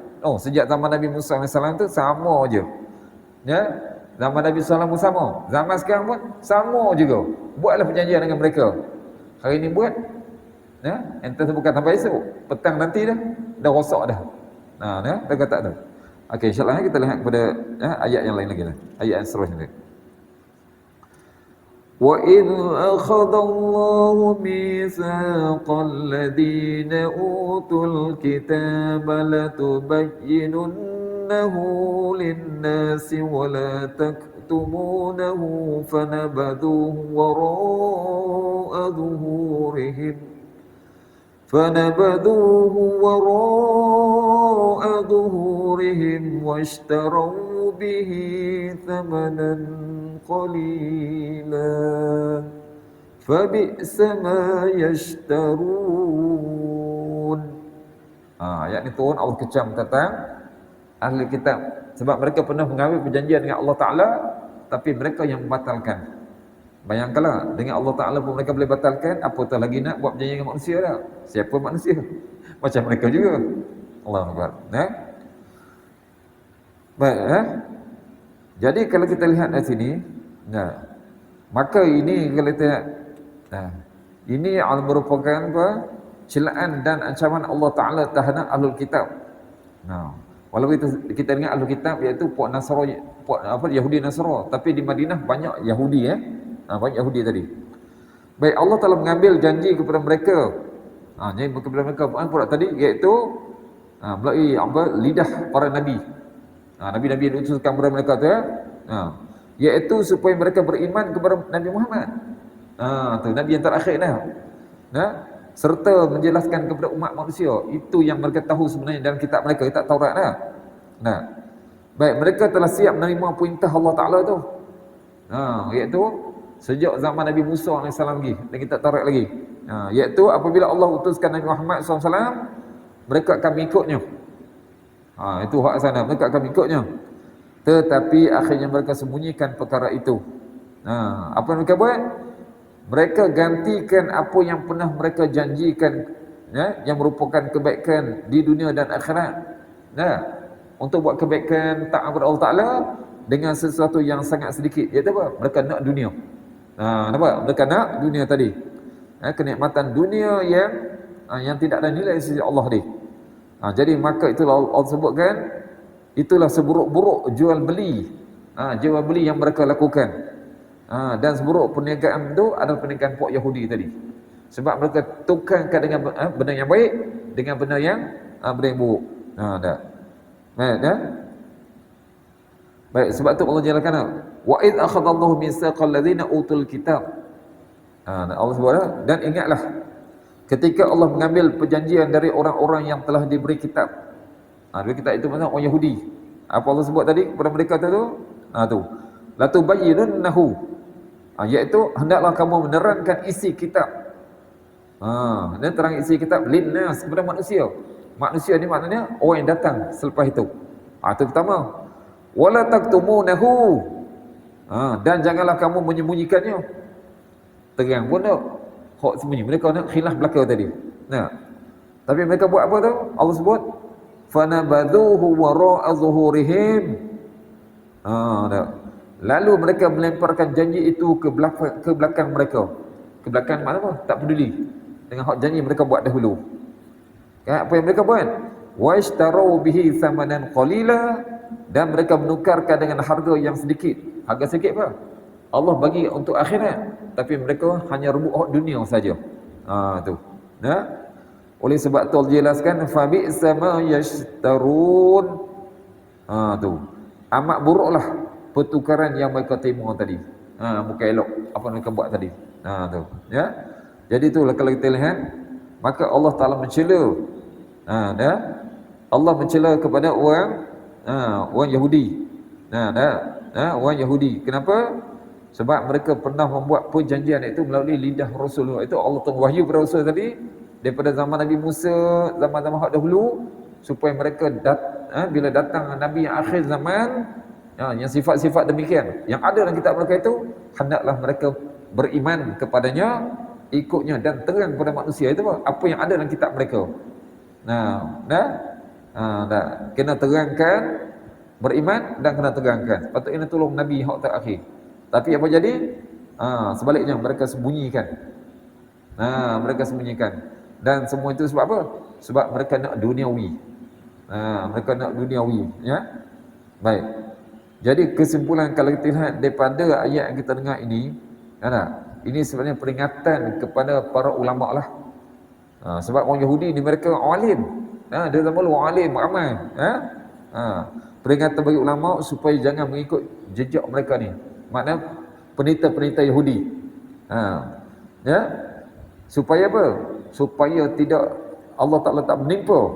Speaker 1: Sejak zaman Nabi Musa AS tu sama je. Zaman Nabi SAW pun sama. Zaman sekarang pun sama juga. Buatlah perjanjian dengan mereka. Hari ni buat, entah bukan sampai esok. Petang nanti dah rosak dah. Dah kata tu. Okey, insya-Allah kita lihat kepada ayat yang lain lagi lah. Ayat yang seterusnya. وَإِذْ أَخَذَ اللَّهُ مِيثَاقَ الَّذِينَ أُوتُوا الْكِتَابَ لَتُبَيِّنُنَّهُ لِلنَّاسِ وَلَا تَكْتُمُونَهُ فَنَبَذُوهُ وَرَاءَ ظُهُورِهِمْ وَاشْتَرَوْا بِهِ ثَمَنًا قَلِيلًا فَبِئْسَ مَا يَشْتَرُونَ. Ayat ni turun Allah kecam tentang ahli kitab sebab mereka pernah mengambil perjanjian dengan Allah Ta'ala tapi mereka yang membatalkan. Bayangkanlah dengan Allah Ta'ala pun mereka boleh batalkan, apatah lagi nak buat perjanjian dengan manusia dah. Siapa manusia? Macam mereka juga. Allahu Akbar. Baik, jadi kalau kita lihat di sini, maka ini kalau kita ini merupakan apa? Celaan dan ancaman Allah Ta'ala terhadap ahlul kitab. Walaupun kita dengar ahlul kitab iaitu puak Nasara, puak Yahudi Nasara, tapi di Madinah banyak Yahudi banyak Yahudi tadi. Baik, Allah Ta'ala mengambil janji kepada mereka. Janji kepada mereka pula tadi iaitu melalui lidah para nabi. Nabi-nabi yang diutuskan kepada mereka tu iaitu supaya mereka beriman kepada Nabi Muhammad. Tu nabi yang terakhir serta menjelaskan kepada umat manusia itu yang mereka tahu sebenarnya dalam kitab mereka, kitab Taurat baik, mereka telah siap menerima perintah Allah Ta'ala tu iaitu sejak zaman Nabi Musa AS lagi dan kitab Taurat lagi iaitu apabila Allah utuskan Nabi Muhammad SAW mereka akan mengikutnya. Itu hak sana, mereka akan mengikutnya. Tetapi akhirnya mereka sembunyikan perkara itu. Apa yang mereka buat? Mereka gantikan apa yang pernah mereka janjikan, ya, yang merupakan kebaikan di dunia dan akhirat. Nah, untuk buat kebaikan taat kepada Allah Taala dengan sesuatu yang sangat sedikit, iaitu apa? Mereka nak dunia. Nampak? Mereka nak dunia tadi. Kenikmatan dunia yang tidak ada nilai di sisi Allah ni. Jadi maka itulah Allah sebutkan, itulah seburuk-buruk jual beli yang mereka lakukan. Dan seburuk perniagaan itu adalah perniagaan puak Yahudi tadi. Sebab mereka tukarkan dengan benda yang baik dengan benda yang buruk. Dah. Baik, dah. Baik, sebab tu Allah jelaskan, wa id akhadallahu mitsaqal ladzina utul kitab. Allah sebut, dan ingatlah ketika Allah mengambil perjanjian dari orang-orang yang telah diberi kitab. Diberi kitab itu maksudnya orang Yahudi. Apa Allah sebut tadi kepada mereka tu? La tubayyinunnahu. Iaitu hendaklah kamu menerangkan isi kitab. Dan terang isi kitab linnas, kepada manusia. Manusia ni maknanya orang yang datang selepas itu. Itu pertama. Wala taktumunahu. Dan janganlah kamu menyembunyikannya. Terang pun tak. Hak sembunyi. Mereka nak khilaf belaka tadi. Tapi mereka buat apa tu? Allah sebut fanabadhuhu wara'a zuhurihim. Lalu mereka melemparkan janji itu ke belakang mereka. Ke belakang mana apa? Tak peduli dengan hak janji mereka buat dahulu. Apa yang mereka buat? Washtaru bihi thamanan qalila, dan mereka menukarkan dengan harga yang sedikit. Harga sedikit apa? Allah bagi untuk akhirat, tapi mereka hanya rebut hak dunia saja. Tu. Oleh sebab tu Allah jelaskan fa bi'sa ma yashtarun. Tu. Amat buruklah pertukaran yang mereka terima tadi. Bukan elok apa mereka buat tadi. Tu. Ya. Jadi itulah kalau kita lihat, maka Allah Taala mencela. Allah mencela kepada orang Yahudi. Orang Yahudi. Kenapa? Sebab mereka pernah membuat perjanjian itu melalui lidah Rasul. Itu Allah turun wahyu kepada Rasul tadi daripada zaman Nabi Musa, zaman-zaman hak dahulu, supaya mereka bila datang Nabi yang akhir zaman, yang sifat-sifat demikian yang ada dalam kitab mereka itu, hendaklah mereka beriman kepadanya, ikutnya dan terang kepada manusia. Itu apa yang ada dalam kitab mereka. Kena terangkan, beriman dan kena terangkan. Patutnya tolong Nabi hak terakhir. Tapi apa jadi? Sebaliknya mereka sembunyikan. Mereka sembunyikan. Dan semua itu sebab apa? Sebab mereka nak duniawi. Mereka nak duniawi, ya. Baik. Jadi kesimpulan kalau kita lihat daripada ayat yang kita dengar ini, ini sebenarnya peringatan kepada para ulama lah. Sebab orang Yahudi ni mereka alim. Dia zaman dulu alim ramai. Peringatan bagi ulama supaya jangan mengikut jejak mereka ni. Maknanya penita-penita Yahudi. Ya. Supaya apa? Supaya tidak Allah Taala tak menimpa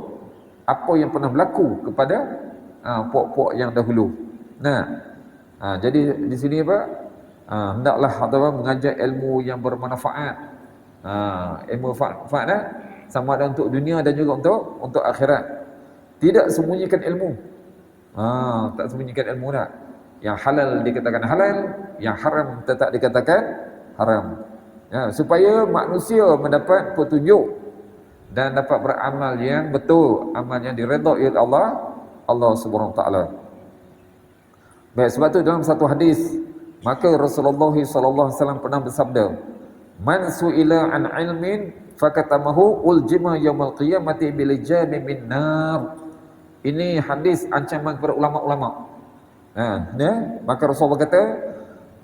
Speaker 1: apa yang pernah berlaku kepada puak-puak yang dahulu. Jadi di sini apa? Hendaklah mengajar ilmu yang bermanfaat. Ilmu manfaat sama ada untuk dunia dan juga untuk akhirat. Tidak sembunyikan ilmu. Tak sembunyikan ilmu dah. Yang halal dikatakan halal, yang haram tetap dikatakan haram. Supaya manusia mendapat petunjuk dan dapat beramal yang betul, amal yang diredai oleh Allah Subhanahu Wa Taala. Baik, sebab tu dalam satu hadis, maka Rasulullah sallallahu alaihi wasallam pernah bersabda, "Man su'ila an ilmin fakatamahu uljima yaumil qiyamati bil jami min nar." Ini hadis ancaman kepada ulama-ulama. Maka Rasulullah kata,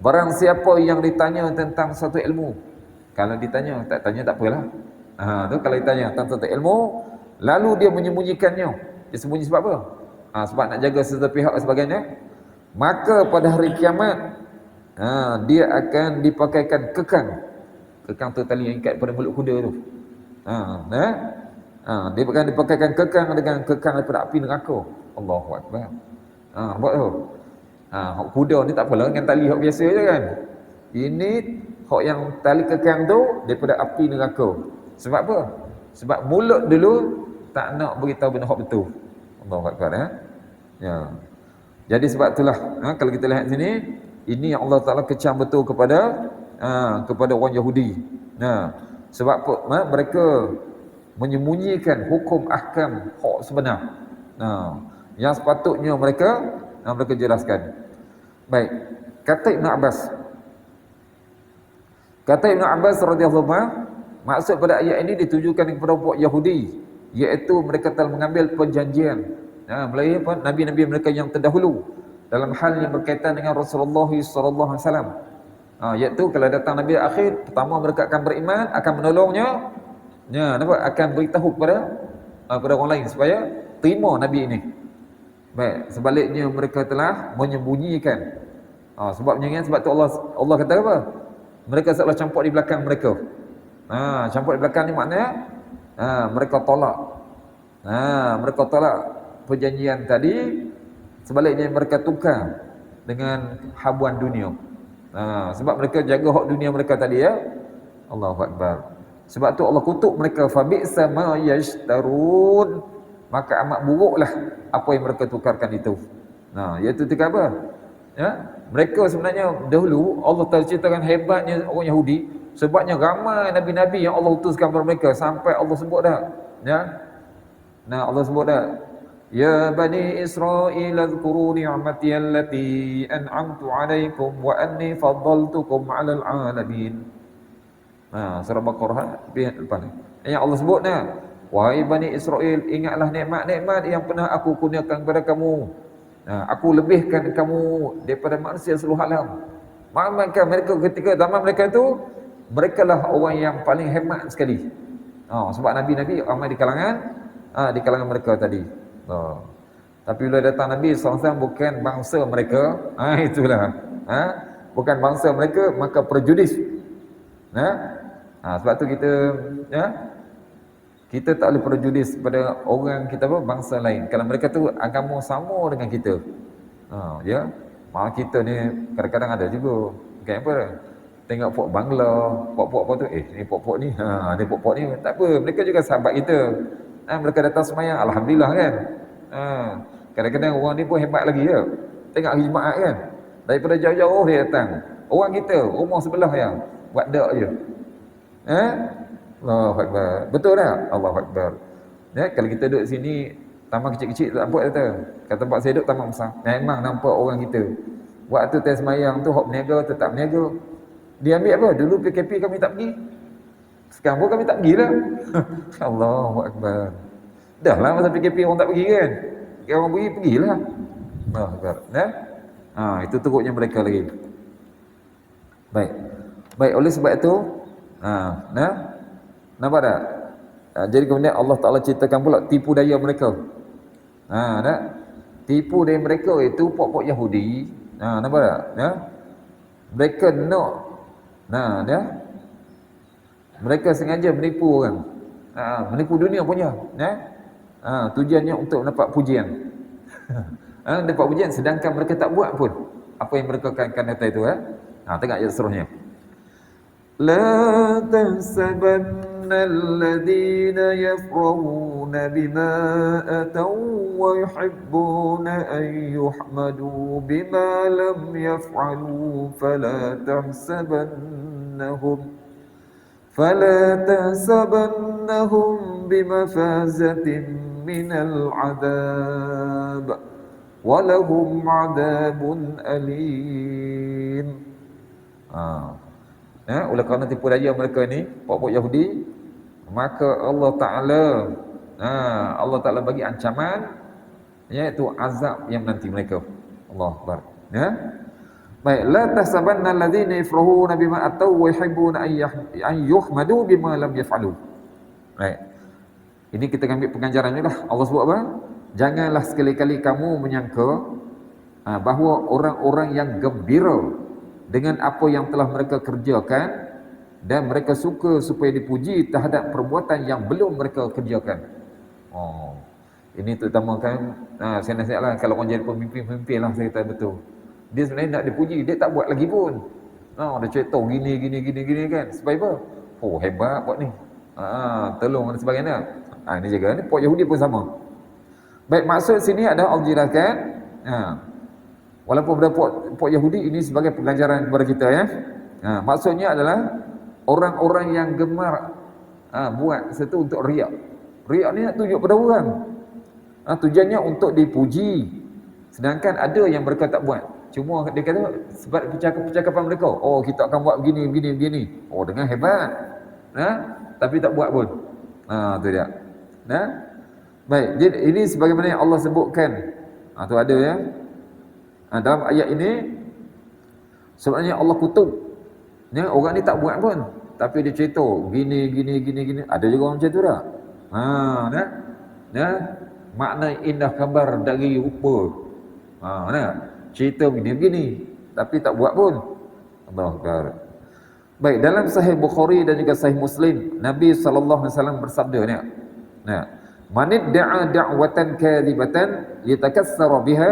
Speaker 1: barang siapa yang ditanya tentang satu ilmu, kalau ditanya, tak tanya tak apalah. Kalau ditanya tentang satu ilmu, lalu dia menyembunyikannya. Dia sembunyi sebab apa? Sebab nak jaga satu pihak dan sebagainya. Maka pada hari kiamat, dia akan dipakaikan kekang. Kekang tu tali yang ikat pada mulut kuda tu. Dia akan dipakaikan kekang dengan kekang daripada api neraka. Allahu Akbar. Nampak tu? Hak kuda ni tak apalah dengan tali hak biasa je kan. Ini hak yang tali kekang tu daripada api neraka. Sebab apa? Sebab mulut dulu tak nak beritahu benda hak betul. Allahu Akbar. Ya. Jadi sebab itulah kalau kita lihat sini, ini yang Allah Taala kecam betul kepada kepada orang Yahudi. Sebab apa? Mereka menyembunyikan hukum ahkam hak sebenar. Yang sepatutnya mereka jelaskan. Baik. Kata Ibn Abbas radhiyallahu anhu, maksud pada ayat ini ditujukan kepada puak Yahudi, iaitu mereka telah mengambil perjanjian melalui nabi-nabi mereka yang terdahulu dalam hal yang berkaitan dengan Rasulullah sallallahu alaihi wasallam. Iaitu kalau datang nabi akhir, pertama mereka akan beriman, akan menolongnya, akan beritahu kepada orang lain supaya terima nabi ini. Baik, sebaliknya mereka telah menyembunyikan. Sebabnya sebab tu Allah kata apa? Mereka seolah campur di belakang mereka. Campur di belakang ni maknanya mereka tolak. Mereka tolak perjanjian tadi, sebaliknya mereka tukar dengan habuan dunia. Sebab mereka jaga hak dunia mereka tadi, ya. Allahu Akbar. Sebab tu Allah kutuk mereka, fabi'sa ma yashtarun, maka amat buruklah apa yang mereka tukarkan itu. Iaitu tukar apa? Mereka sebenarnya dahulu Allah telah ceritakan hebatnya orang Yahudi, sebabnya ramai nabi-nabi yang Allah utuskan kepada mereka, sampai Allah sebut dah, Allah sebut dah, ya bani Israil azkuru ni'mati allati an'amtu 'alaikum wa anni faddaltukum 'alal 'alamin. Surah Baqarah depan ni. Yang Allah sebut wahai bani Israel, ingatlah nikmat-nikmat yang pernah aku kurniakan kepada kamu. Aku lebihkan kamu daripada manusia seluruh alam. Maka mereka ketika zaman mereka itu, mereka lah orang yang paling hebat sekali. Sebab nabi-nabi ramai di kalangan mereka tadi. Tapi bila datang Nabi SAW, bukan bangsa mereka, itulah. Bukan bangsa mereka, maka prejudis. Sebab tu kita tak boleh prejudis pada orang kita bangsa lain. Kalau mereka tu agama sama dengan kita. Malah kita ni kadang-kadang ada juga. Kayak apa? Tengok pok Bangla, pok-pok apa tu? Ni pok-pok ni. Ni pok-pok ni. Tak apa, mereka juga sahabat kita. Mereka datang semayang, alhamdulillah kan. Kadang-kadang orang ni pun hebat lagi ya. Tengok hari Jumaat kan. Daripada jauh-jauh dia datang. Orang kita, rumah sebelah yang buat dak je. Allahu Akbar. Betul tak? Allahu Akbar. Kalau kita duduk sini, taman kecil-kecil tak nampak kata. Kat tempat saya duduk taman besar. Memang nampak orang kita. Waktu tes semayang tu, hok berniaga, tetap berniaga. Dia ambil apa? Dulu PKP kami tak pergi. Sekarang pun kami tak pergilah. Allahu Akbar. Dah lah masa PKP orang tak pergi kan. Kalau orang pergilah. Allahu Akbar. Itu teruknya mereka lagi. Baik, oleh sebab itu, nampak tak? Jadi kemudian Allah Ta'ala ceritakan pula tipu daya mereka. Tipu daya mereka itu pok-pok Yahudi. Nampak tak? Mereka mereka sengaja menipu orang. Menipu dunia punya. Tujuannya untuk mendapat pujian. Dapat pujian, sedangkan mereka tak buat pun apa yang mereka akan kata itu. Tengok ayat seterusnya. La tahsabanna alladhina yafrahuna bima ataw wa yuhibbuna an yuhmadu bima lam yaf'alu fala tahsabannahum bimafazatin minal adab walahum adabun alim. Oleh kerana tipu daya mereka ni, pok-pok Yahudi, maka Allah Ta'ala bagi ancaman, iaitu azab yang menanti mereka. Allahu Akbar. Baik, la tahsabanna alladhina yafrahuna bima ataw wa yuhibbuna an yuhmadu bima lam yaf'alu. Baik. Ini kita ambil pengajaran ni lah. Allah sebut apa? Janganlah sekali-kali kamu menyangka bahawa orang-orang yang gembira dengan apa yang telah mereka kerjakan dan mereka suka supaya dipuji terhadap perbuatan yang belum mereka kerjakan. Ini terutamakan, saya nasihatlah kalau orang jadi pemimpin lah, saya kata betul. Dia sebenarnya nak dipuji, dia tak buat lagi pun. Dia cerita gini kan. Sebab apa? Hebat buat ni. Tolong dan sebagainya. Ini jaga ni, pok Yahudi pun sama. Baik, maksud sini adalah Allah jelaskan, walaupun pada pok Yahudi ini sebagai pelajaran kepada kita ya. Maksudnya adalah orang-orang yang gemar buat sesuatu untuk riak. Riak ni nak tunjuk pada orang. Tujuannya untuk dipuji. Sedangkan ada yang mereka tak buat. Cuma dia kata sebab percakapan mereka, oh kita akan buat begini. Oh dengan hebat. Tapi tak buat pun. Tu dia. Baik, jadi ini sebagaimana yang Allah sebutkan. Tu ada ya. Dalam ayat ini sebenarnya Allah kutuk. Orang ni tak buat pun, tapi dia cerita gini. Ada juga orang macam tu dah. Makna indah gambar dari rupa. Cerita begini, tapi tak buat pun. Allahu Akbar. Baik, dalam Sahih Bukhari dan juga Sahih Muslim, Nabi SAW bersabda ni. Man idda'a da'watan kadhibatan yatakassara biha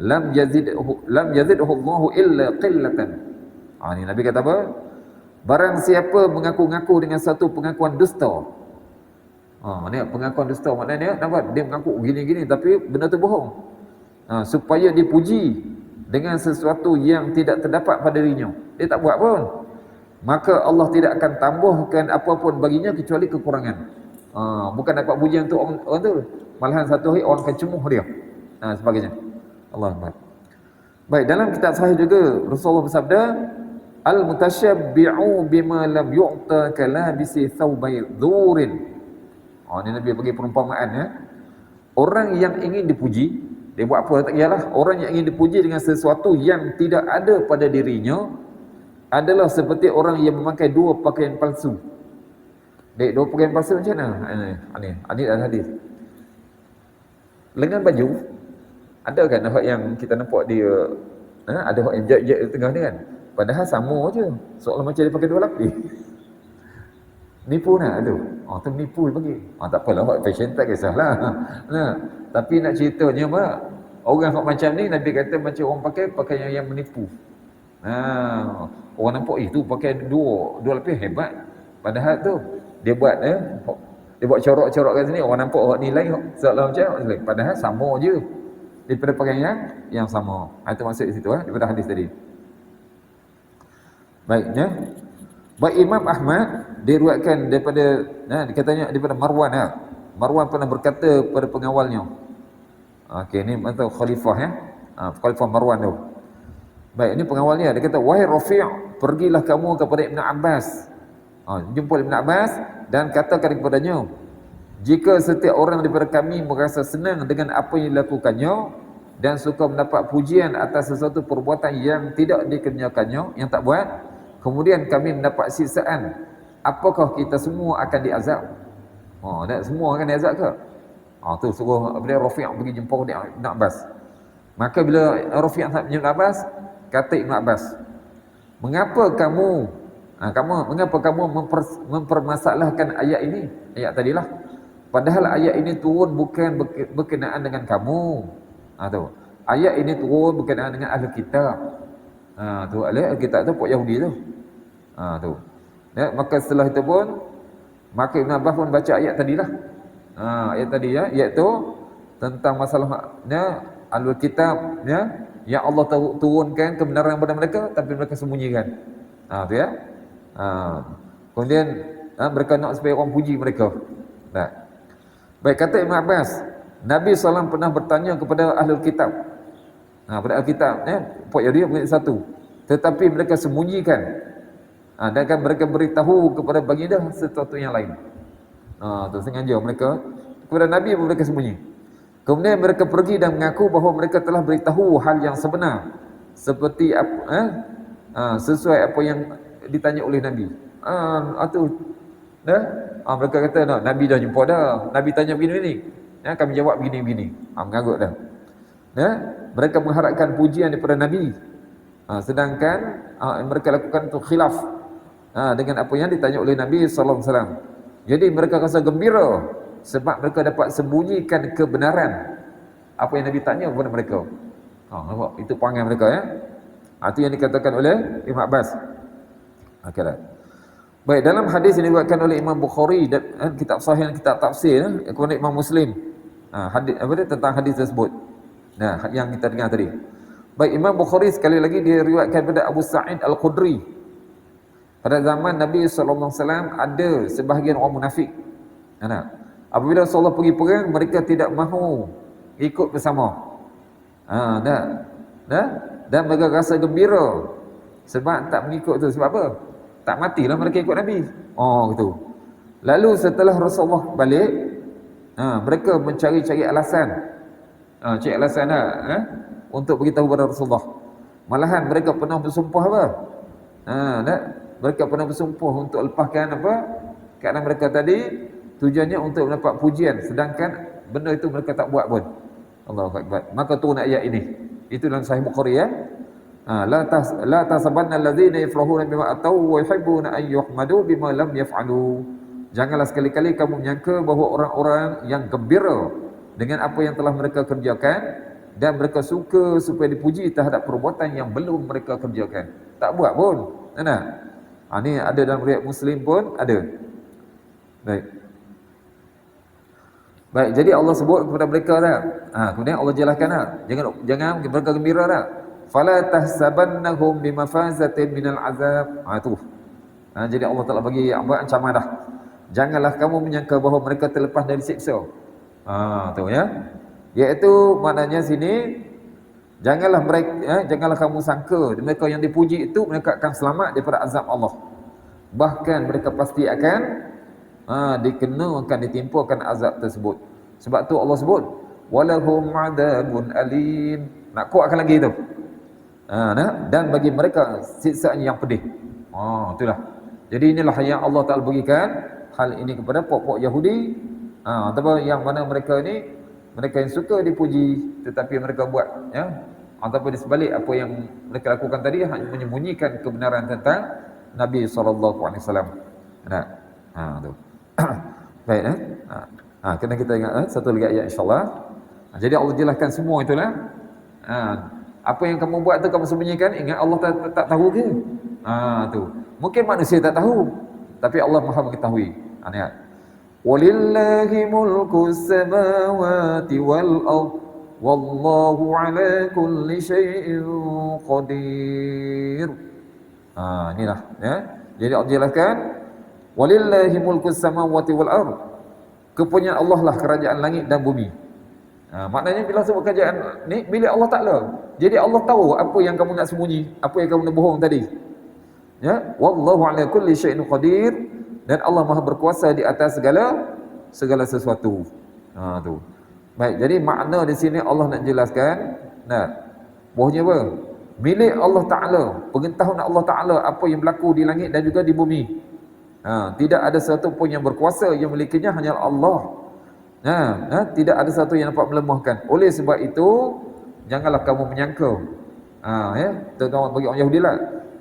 Speaker 1: lam yazidhu Allahu illa qillatan. Ni Nabi kata apa? Barang siapa mengaku-ngaku dengan satu pengakuan dusta. Ni pengakuan dusta maknanya nampak dia mengaku gini tapi benda tu bohong. Supaya dipuji dengan sesuatu yang tidak terdapat pada dirinya. Dia tak buat pun. Maka Allah tidak akan tambahkan apa pun baginya kecuali kekurangan. Bukan dapat pujian tu orang tu. Malahan satu hari orang akan cemuh dia. Sebagainya. Allah Akbar. Baik, dalam kitab sahih juga Rasulullah bersabda, al-mutasyabbi'u bima lam yu'ta kalabisi thawbai dhurin. Ini Nabi bagi perumpamaan ya. Orang yang ingin dipuji, dia buat apa tak kiyalah. Orang yang ingin dipuji dengan sesuatu yang tidak ada pada dirinya adalah seperti orang yang memakai dua pakaian palsu. Dua pakaian palsu macam mana? Ini adalah hadis. Lengan baju ada kan hak yang kita nampak dia ada hak yang jet di tengah ni kan. Padahal sama je. Seolah macam dia pakai dua lapis. Nipu nak tu. Tu nipu dia bagi. Tak apalah hak fashion tak kisahlah. Tapi nak ceritanya apa? Orang hak macam ni Nabi kata macam orang pakai pakaian yang menipu. Orang nampak tu pakai dua lapis hebat. Padahal tu dia buat dia buat corak-corak kat sini, orang nampak hak ni lain seolah macam lain. Padahal sama je. Daripada pakaian yang sama. Itu maksud di situ daripada hadis tadi. Baiknya. Baik, Imam Ahmad diriwayatkan daripada dikatanya daripada Marwan. Marwan pernah berkata kepada pengawalnya. Ni atau khalifah khalifah Marwan tu. Baik, ini pengawalnya dia kata, wahai Rafi', pergilah kamu kepada Ibn Abbas. Jumpa Ibn Abbas dan katakan kepadanya, jika setiap orang daripada kami merasa senang dengan apa yang dilakukannya dan suka mendapat pujian atas sesuatu perbuatan yang tidak dikerjakannya, yang tak buat, kemudian kami mendapat siksaan, apakah kita semua akan diazab? Semua akan diazab ke? Tu suruh bila Rafi' pergi jumpa Ibn Abbas. Maka bila Rafi' tak Ibn Abbas, kata Ibn Abbas, mengapa kamu mempermasalahkan ayat ini? Ayat tadilah. Padahal ayat ini turun bukan berkenaan dengan kamu. Ayat ini turun berkenaan dengan ahli kitab. Ahli kitab tu puak Yahudi tu. Maka setelah itu pun, maka Ibn Abbas pun baca ayat tadilah. Ayat tadi iaitu tentang masalahnya ahli kitab yang Allah turunkan kebenaran kepada mereka tapi mereka sembunyikan. Kemudian mereka nak supaya orang puji mereka. Baik, kata Ibn Abbas, Nabi SAW pernah bertanya kepada ahli kitab. Pada ahli kitab puak Yahudi punya satu, tetapi mereka sembunyikan. Dan kan mereka beritahu kepada baginda sesuatu yang lain. Sengaja mereka kepada Nabi pun mereka sembunyi. Kemudian mereka pergi dan mengaku bahawa mereka telah beritahu hal yang sebenar seperti sesuai apa yang ditanya oleh Nabi. Mereka kata Nabi dah jumpa dah. Nabi tanya begini-begini. Kami jawab begini-begini. Mengarut dah. Mereka mengharapkan pujian daripada Nabi. Sedangkan mereka lakukan itu khilaf dengan apa yang ditanya oleh Nabi sallallahu alaihi wasallam. Jadi mereka rasa gembira sebab mereka dapat sembunyikan kebenaran apa yang Nabi tanya kepada mereka. Nampak? Itu perangai mereka Itu yang dikatakan oleh Ibn Abbas. Baik, dalam hadis yang diriwayatkan oleh Imam Bukhari dan kitab sahih, kitab tafsir kepada Imam Muslim. Hadis tentang hadis tersebut. Yang kita dengar tadi. Baik, Imam Bukhari sekali lagi dia riwayatkan daripada Abu Sa'id Al-Khudri. Pada zaman Nabi SAW ada sebahagian orang munafik. Apabila Rasulullah pergi perang, mereka tidak mahu ikut bersama. Dan mereka rasa gembira sebab tak mengikut tu. Sebab apa? Tak matilah mereka ikut Nabi. Gitu. Lalu setelah Rasulullah balik, mereka mencari-cari alasan. Cari alasan untuk beritahu kepada Rasulullah. Malahan mereka pernah bersumpah apa? Mereka pernah bersumpah untuk lepaskan apa? Kerana mereka tadi tujuannya untuk mendapat pujian, sedangkan benda itu mereka tak buat pun. Allahu Akbar. Maka turun ayat ini. Itu dalam Sahih Bukhari ya. La tasabanna allazina yafrahuna bima ataw wa yuhibbuna an yuhmadu bima lam yaf'alu. Janganlah sekali-kali kamu menyangka bahawa orang-orang yang gembira dengan apa yang telah mereka kerjakan dan mereka suka supaya dipuji terhadap perbuatan yang belum mereka kerjakan. Tak buat pun. Ini ada dalam riwayat Muslim pun ada. Baik, jadi Allah sebut kepada mereka dah. Kemudian Allah jelaskan dah. Jangan mereka gembira dah. Fala tahsabannahum bimafazatin minal azab. Itu. Jadi Allah Taala bagi ancaman dah. Janganlah kamu menyangka bahawa mereka terlepas dari siksa. Tu ya. Iaitu maknanya sini janganlah kamu sangka mereka yang dipuji itu mereka akan selamat daripada azab Allah. Bahkan mereka pasti akan akan ditimpakan azab tersebut. Sebab tu Allah sebut walahum adabun alim. Nak kuatkan lagi tu. Dan bagi mereka siksaan yang pedih. Itulah. Jadi inilah yang Allah Taala berikan hal ini kepada pokok Yahudi. Ataupun yang mana mereka yang suka dipuji tetapi mereka buat ataupun di sebalik apa yang mereka lakukan tadi hanya menyembunyikan kebenaran tentang Nabi SAW. Tu. Baik kena kita ingat satu lagi ayat insya-Allah. Jadi Allah jelaskan semua itulah. Apa yang kamu buat tu kamu sembunyikan, ingat Allah tak tahu ke? Tu. Mungkin manusia tak tahu, tapi Allah Maha mengetahui. Lihat. Walillahi mulkus samawati wal ardh wallahu ala kulli syai'in qadir. Inilah ya. Jadi Allah jelaskan walillahi mulkus samawati wal ardh. Kepunyaan Allah lah kerajaan langit dan bumi. Maknanya bila sebut kerajaan ni milik Allah Taala. Jadi Allah tahu apa yang kamu nak sembunyi, apa yang kamu nak bohong tadi. Ya, wallahu ala kulli syai'in qadir, dan Allah Maha berkuasa di atas segala sesuatu. Tu. Baik, jadi makna di sini Allah nak jelaskan bahawanya apa? Milik Allah Taala, pengetahuan Allah Taala apa yang berlaku di langit dan juga di bumi. Tidak ada satu pun yang berkuasa yang memilikinya hanya Allah. Tidak ada satu yang dapat melemahkan. Oleh sebab itu janganlah kamu menyangka terutama bagi orang Yahudi lah,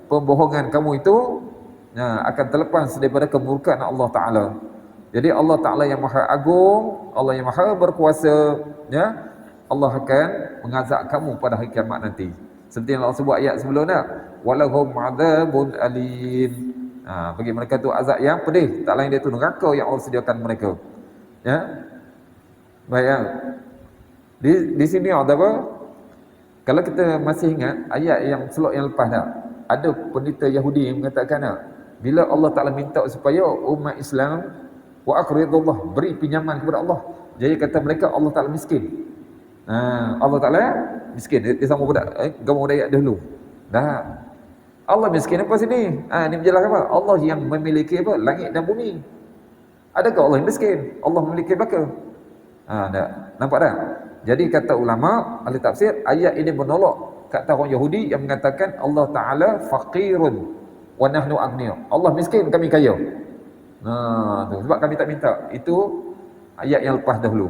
Speaker 1: pembohongan kamu itu akan terlepas daripada kemurkaan Allah Ta'ala. Jadi Allah Ta'ala yang Maha Agung, Allah yang Maha Berkuasa, Allah akan mengazab kamu pada hari kiamat nanti. Seperti yang Allah sebut ayat sebelumnya, walahum adzabun alim. Bagi mereka tu azab yang pedih, tak lain dia tu neraka yang Allah sediakan mereka. Baik. Di sini ada apa? Kalau kita masih ingat ayat yang slot yang lepas dah, ada pendeta Yahudi yang mengatakan bila Allah Ta'ala minta supaya umat Islam wa aqridullah, beri pinjaman kepada Allah, jadi kata mereka Allah Ta'ala miskin. Allah Ta'ala miskin. Dia sama budak gambar ayat dahulu. Allah miskin apa sini? Ini menjelaskan apa? Allah yang memiliki apa? Langit dan bumi. Adakah Allah yang miskin? Allah memiliki belaka? Nampak tak? Jadi kata ulama ahli tafsir, ayat ini menolak kata orang Yahudi yang mengatakan Allah Ta'ala faqirun wa nahnu aghniya. Allah miskin, kami kaya. Sebab kami tak minta. Itu ayat yang lepas dahulu.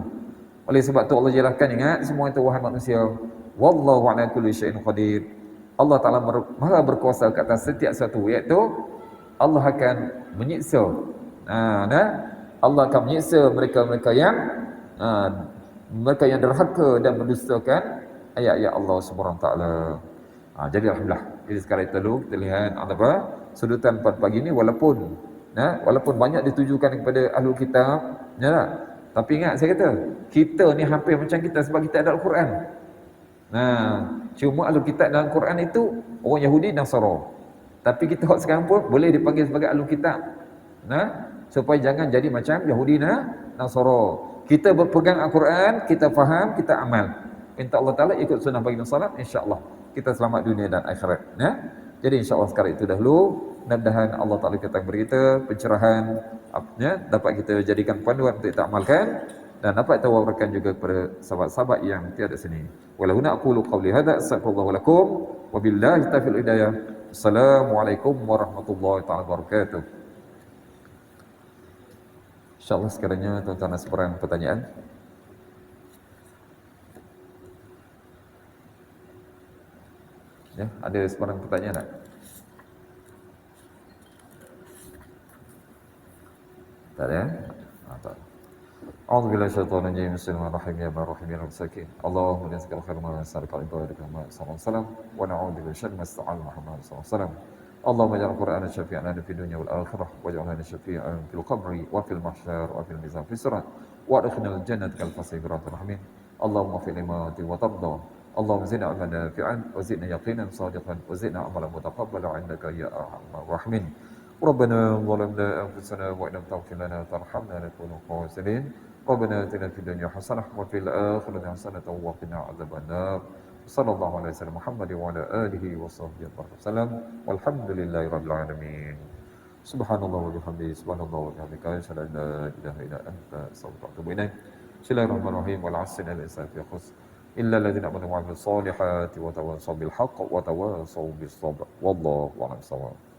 Speaker 1: Oleh sebab tu Allah jelaskan, ingat semua itu wahai manusia, wallahu ala kulli syai'in qadir. Allah Ta'ala Maha berkuasa ke atas setiap sesuatu, iaitu Allah akan menyiksa. Allah akan menyiksa mereka-mereka yang derhaka dan mendustakan ayat-ayat Allah Subhanahu Wa Taala. Jadi alhamdulillah. Jadi sekarang itu dulu kita lihat apa sudutan pagi ini, walaupun banyak ditujukan kepada ahlul kitab, tapi ingat saya kata, kita ni hampir macam kita sebab kita ada Al-Quran. Cuma ahlul kitab dalam Quran itu orang Yahudi dan Nasara. Tapi kita hak sekarang pun boleh dipanggil sebagai Ahlul Kitab. Nah, supaya jangan jadi macam Yahudi Nasara. Kita berpegang Al-Quran, kita faham, kita amal. Minta Allah Ta'ala ikut sunnah baginda salat, insya-Allah kita selamat dunia dan akhirat. Ya. Jadi insya-Allah sekarang itu dahulu. Mudah-mudahan Allah Ta'ala kita beri kita pencerahan, ya, dapat kita jadikan panduan untuk kita amalkan dan dapat kita wawarkan juga kepada sahabat-sahabat yang tiada sini. Walau naqulu qawli hadza astaghfirullah lakum wa billahi taufiq hidayah. Assalamualaikum warahmatullahi taala wabarakatuh. InsyaAllah sekiranya tuan-tuan ada sebarang pertanyaan. Ya, ada sebarang pertanyaan tak? Tak ada? Tak. أعوذ بالله من الشيطان الرجيم بسم الله الرحمن الرحيم يا الرحيم يا المساكين اللهم نسألك الخير ما نسألك عبادك محمد صلى الله عليه وسلم ونعوذ بك من شر ما استعان محمد صلى الله عليه وسلم اللهم اجعل القرآن شفيعا لنا في الدنيا والآخرة واجعلنا شفيعا في القبر وفي المحشر وفي الميزان في الصراط وادخلنا الجنة كالفصل برحمتك الرحمن اللهم اغفر لما وترضى اللهم زدنا علما نافعا وزدنا يقينا صادقا وزدنا عملا متقبلا عندك يا أرحم الراحمين ربنا ظلمنا أنفسنا وإن لم تغفر لنا وترحمنا لنكون خاسرين ربنا آتنا في الدنيا حسنة وفي الآخرة حسنة وقنا عذاب النار صلى الله عليه وسلم محمد وعلى آله وصحبه وسلم والحمد لله رب العالمين سبحان الله وبحمده سبحان الله وبحمدك أشهد أن لا إله إلا أنت أستغفرك وأتوب إليك بسم الله الرحمن الرحيم والعصر إن الإنسان في خسر إلا الذين آمنوا وعملوا الصالحات وتواصوا بالحق وتواصوا بالصبر والله أعلم بالصواب